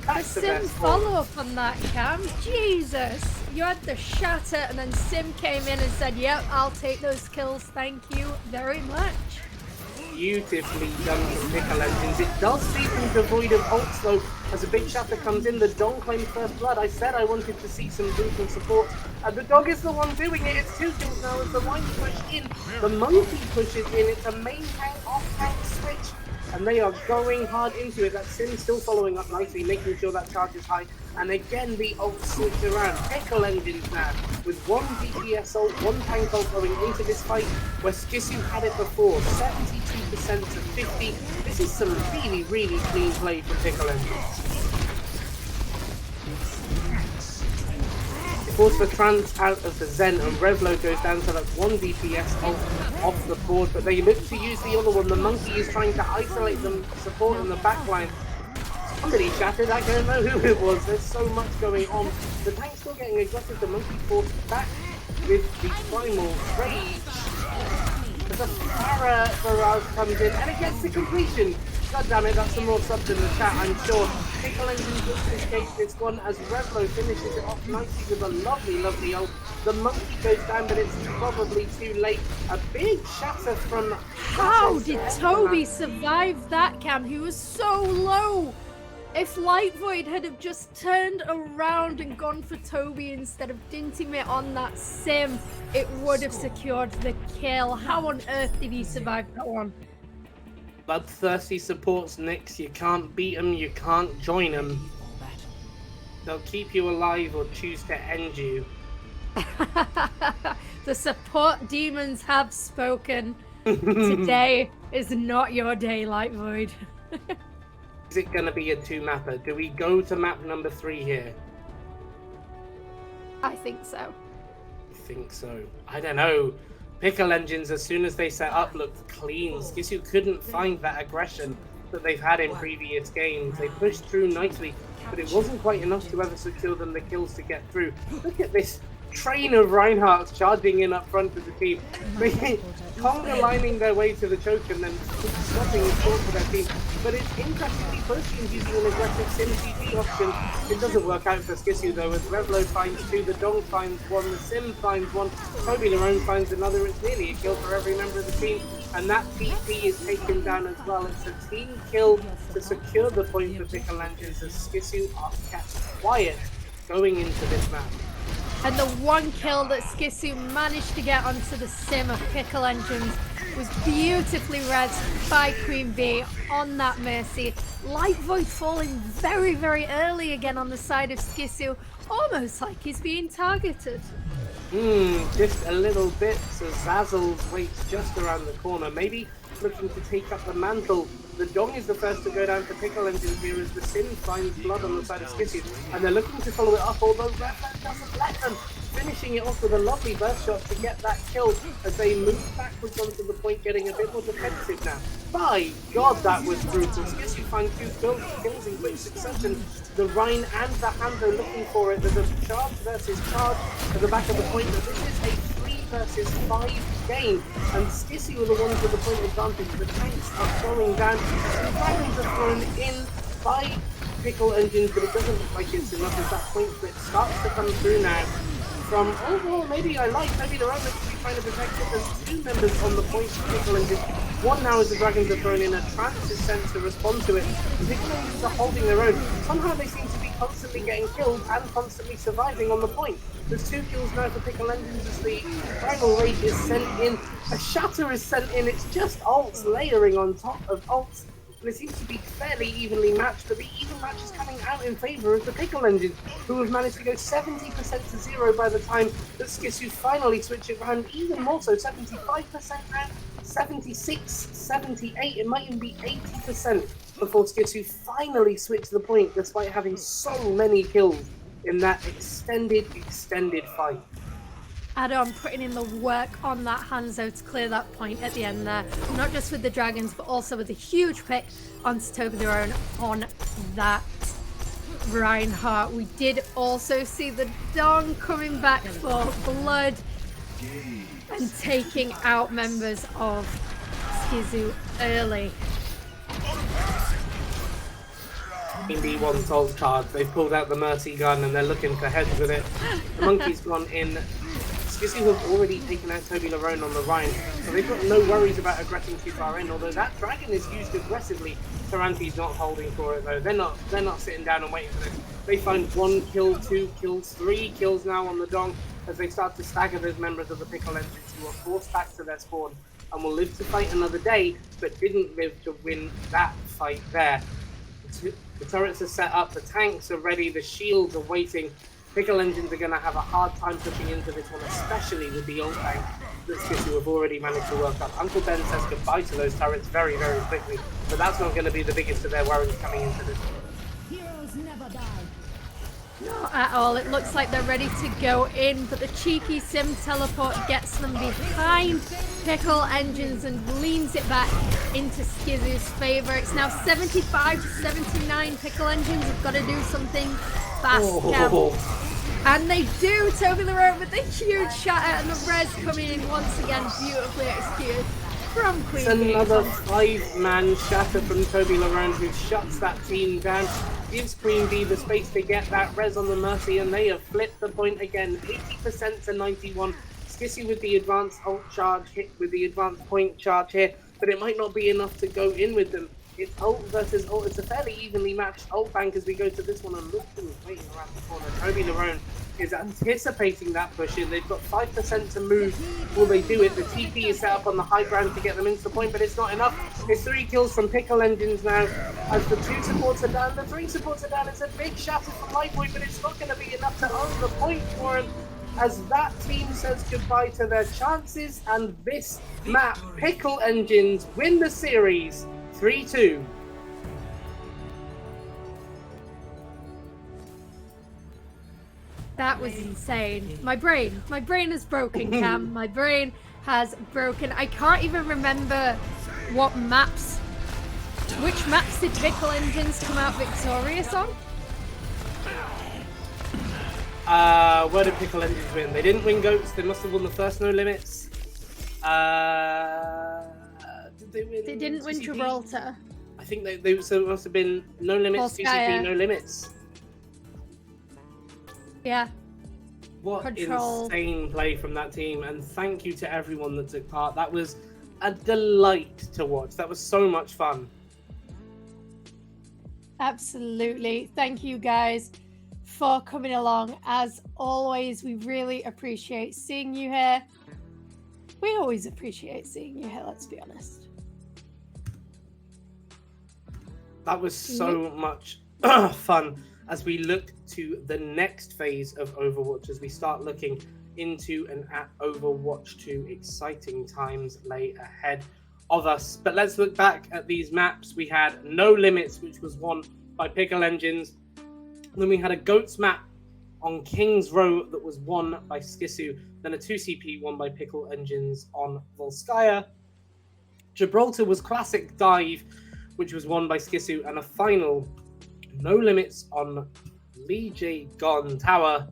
A Sim follow-up on that, Cam. Jesus! You had the Shatter, and then Sim came in and said, yep, I'll take those kills, thank you very much. Beautifully done from Pickle Engines. It does seem devoid of ults though, as a big Shatter comes in. The Dong claims first blood. I said I wanted to see some brutal support, and the Dog is the one doing it. It's 2 kills now as the White push in. The Monkey pushes in. It's a main tank off tank switch, and they are going hard into it. That Sim still following up nicely, making sure that charge is high. And again, the ult switch around. Pickle Engines now, with 1 DPS ult, 1 tank ult going into this fight, where Skissue had it before. 72% to 50. This is some really clean play from Pickle Engines. They force the trance out of the Zen, and RevloOW goes down to like 1 DPS ult off the board, but they look to use the other one. The Monkey is trying to isolate them, support in the backline. Somebody shattered, I don't know who it was. There's so much going on. The tank's still getting aggressive. The Monkey forced back with the Primal Rage. As a barrage comes in and it gets the completion. God damn it, that's some more subs in the chat, I'm sure. Pickle Engine looks to escape this one as RevloOW finishes it off nicely with a lovely, lovely ult. The monkey goes down, but it's probably too late. A big shatter from... How did Toby survive that, Cam? He was so low. If Light Void had have just turned around and gone for Toby instead of DintyMit on that sim, it would have secured the kill. How on earth did he survive that one? Bloodthirsty supports Nyx. You can't beat them, you can't join them. They'll keep you alive or choose to end you. The support demons have spoken. Today is not your day, Light Void. Is it going to be a 2-mapper? Do we go to map number 3 here? I think so. I think so. I don't know. Pickle Engines, as soon as they set up, looked clean. Skissue couldn't find that aggression that they've had in previous games. They pushed through nicely, but it wasn't quite enough to ever secure them the kills to get through. Look at this train of Reinhardts charging in up front of the team. Conga lining their way to the choke and then stopping and short for their team. But it's interestingly both teams using an aggressive Sim CT option. It doesn't work out for Skissue though, as RevloOW finds 2, the Dong finds 1, the Sim finds 1, TobyLerone finds another. It's nearly a kill for every member of the team. And that TP is taken down as well. It's a team kill to secure the point for Pickle Engines as Skissue are kept quiet going into this match. And the one kill that Skissue managed to get onto the sim of Pickle Engines was beautifully rezzed by QueenBee on that Mercy. Light Void falling very, very early again on the side of Skissue, almost like he's being targeted. Just a little bit, so Zazzles waits just around the corner, maybe looking to take up the mantle. The Dong is the first to go down for Pickle Engines here as the Sim finds blood on the side of Skissue, and they're looking to follow it up, although RevloOW doesn't let them, finishing it off with a lovely burst shot to get that kill as they move backwards onto the point, getting a bit more defensive now. By God, that was brutal. Skissue find 2 kills in quick succession. The Rhine and the Hando looking for it. There's a charge versus charge at the back of the point, but this is a 3 versus 5 game, and Skissue are the ones with the point advantage. The tanks are going down, and dragons are thrown in by Pickle Engines, but it doesn't look like it's enough as that point flip starts to come through now. From, oh well, maybe I like TobyLerone to be trying to protect it. There's 2 members on the point for Pickle Engines. One now as the dragons are thrown in, a trance is sent to respond to it. The Pickle Engines are holding their own. Somehow they seem to be constantly getting killed and constantly surviving on the point. There's 2 kills now for Pickle Engines as the Primal Rage is sent in. A Shatter is sent in. It's just ults layering on top of ults. And it seems to be fairly evenly matched, but the even match is coming out in favour of the Pickle Engines, who have managed to go 70% to 0 by the time that Skissue finally switch it around, even more so, 75% now, 76, 78, it might even be 80% before Skissue finally switch the point, despite having so many kills in that extended fight. Adam putting in the work on that Hanzo to clear that point at the end there. Not just with the dragons, but also with a huge pick onto TobyLerone on that Reinhardt. We did also see the Dong coming back for blood and taking out members of Skissue early. QueenBee wants ult charge. They've pulled out the Mercy gun and they're looking for heads with it. The Monkey's gone in. Skissue have already taken out TobyLerone on the Rhine, so they've got no worries about aggressing too far in, although that dragon is used aggressively. Taranti's not holding for it though. They're not sitting down and waiting for this. They find 1 kill, 2 kills, 3 kills now on the Dong as they start to stagger those members of the Pickle Engines who are forced back to their spawn and will live to fight another day, but didn't live to win that fight there. The turrets are set up, the tanks are ready, the shields are waiting. Pickle Engines are going to have a hard time pushing into this one, especially with the ult tank that Skissue have already managed to work up. UncleBen says goodbye to those turrets very, very quickly, but that's not going to be the biggest of their worries coming into this one. Heroes never die. Not at all. It looks like they're ready to go in, but the cheeky sim teleport gets them behind Pickle Engines and leans it back into Skissue's favour. It's now 75 to 79. Pickle Engines have got to do something fast, Cam. And they do. TobyLerone with the huge shatter and the res coming in once again, beautifully executed from It's QueenBee. another 5-man shatter from TobyLerone, who shuts that team down, gives QueenBee the space to get that res on the Mercy, and they have flipped the point again, 80% to 91. Skissue with the advanced ult charge hit with the advanced point charge here, but it might not be enough to go in with them. It's ult versus ult. It's a fairly evenly matched ult bank as we go to this one, and look who's waiting around the corner. TobyLerone is anticipating that push in. They've got 5% to move. Will they do it? The TP is set up on the high ground to get them into the point, but it's not enough. It's 3 kills from Pickle Engines now. As the 2 supports are down, the 3 supports are down. It's a big shatter from Lightpoint, but it's not going to be enough to own the point for him. As that team says goodbye to their chances, and this map, Pickle Engines win the series 3-2. That was insane. My brain is broken, Cam. My brain has broken. I can't even remember which maps did Pickle Engines come out victorious on? Where did Pickle Engines win? They didn't win Goats. They must have won the first No Limits. Did they win? They didn't win TCP? Gibraltar. I think they so it must have been No Limits, Volskaya. TCP, No Limits. Yeah. What Control. insane play from that team, and thank you to everyone that took part. That was a delight to watch. That was so much fun. Absolutely. Thank you guys for coming along. As always, we really appreciate seeing you here. We always appreciate seeing you here, let's be honest. That was so much fun as we look to the next phase of Overwatch, as we start looking into and at Overwatch 2. Exciting times lay ahead of us. But let's look back at these maps. We had No Limits, which was won by Pickle Engines. Then we had a Goats map on King's Row that was won by Skissue. Then a 2CP won by Pickle Engines on Volskaya. Gibraltar was Classic Dive, which was won by Skissue. And a final No Limits on Lijiang Tower,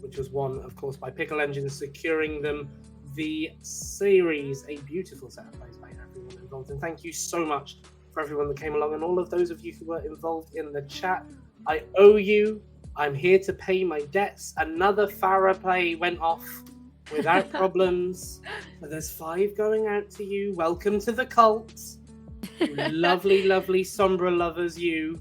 which was won, of course, by Pickle Engines, securing them the series. A beautiful set of plays by everyone involved. And thank you so much for everyone that came along and all of those of you who were involved in the chat. I owe you. I'm here to pay my debts. Another Farah play went off without problems. But there's 5 going out to you. Welcome to the cult. You lovely, lovely Sombra lovers, you.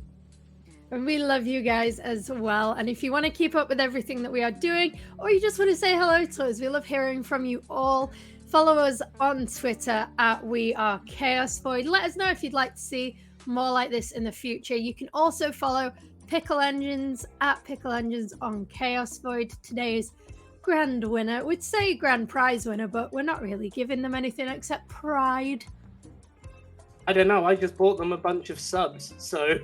And we love you guys as well. And if you want to keep up with everything that we are doing, or you just want to say hello to us, we love hearing from you all. Follow us on Twitter at WeAreChaosVoid. Let us know if you'd like to see more like this in the future. You can also follow Pickle Engines at Pickle Engines on ChaosVoid. Today's grand winner, we'd say grand prize winner, but we're not really giving them anything except pride. I don't know. I just bought them a bunch of subs, so.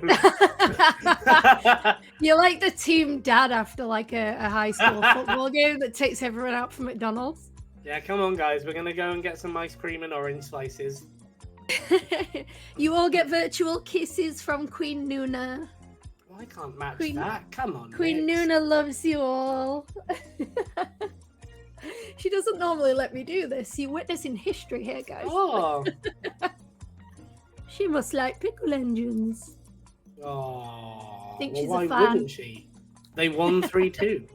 You're like the team dad after like a high school football game that takes everyone out for McDonald's. Yeah, come on, guys. We're gonna go and get some ice cream and orange slices. You all get virtual kisses from Queen Nuna. I can't match that. Come on, Queen Nix. Nuna loves you all. She doesn't normally let me do this. You're witnessing history here, guys. Oh. She must like Pickle Engines. Oh. Think Well, she's a why fan. wouldn't she? They won 3-2.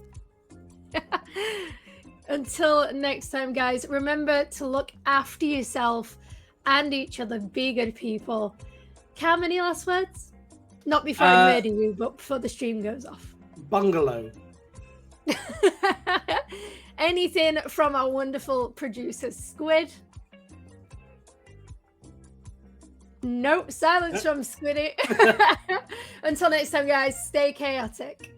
Until next time, guys, remember to look after yourself and each other. Be good people. Cam, any last words? Not before I murder you, but before the stream goes off. Bungalow. Anything from our wonderful producer, Squid? Nope, silence from Squiddy. Until next time, guys, stay chaotic.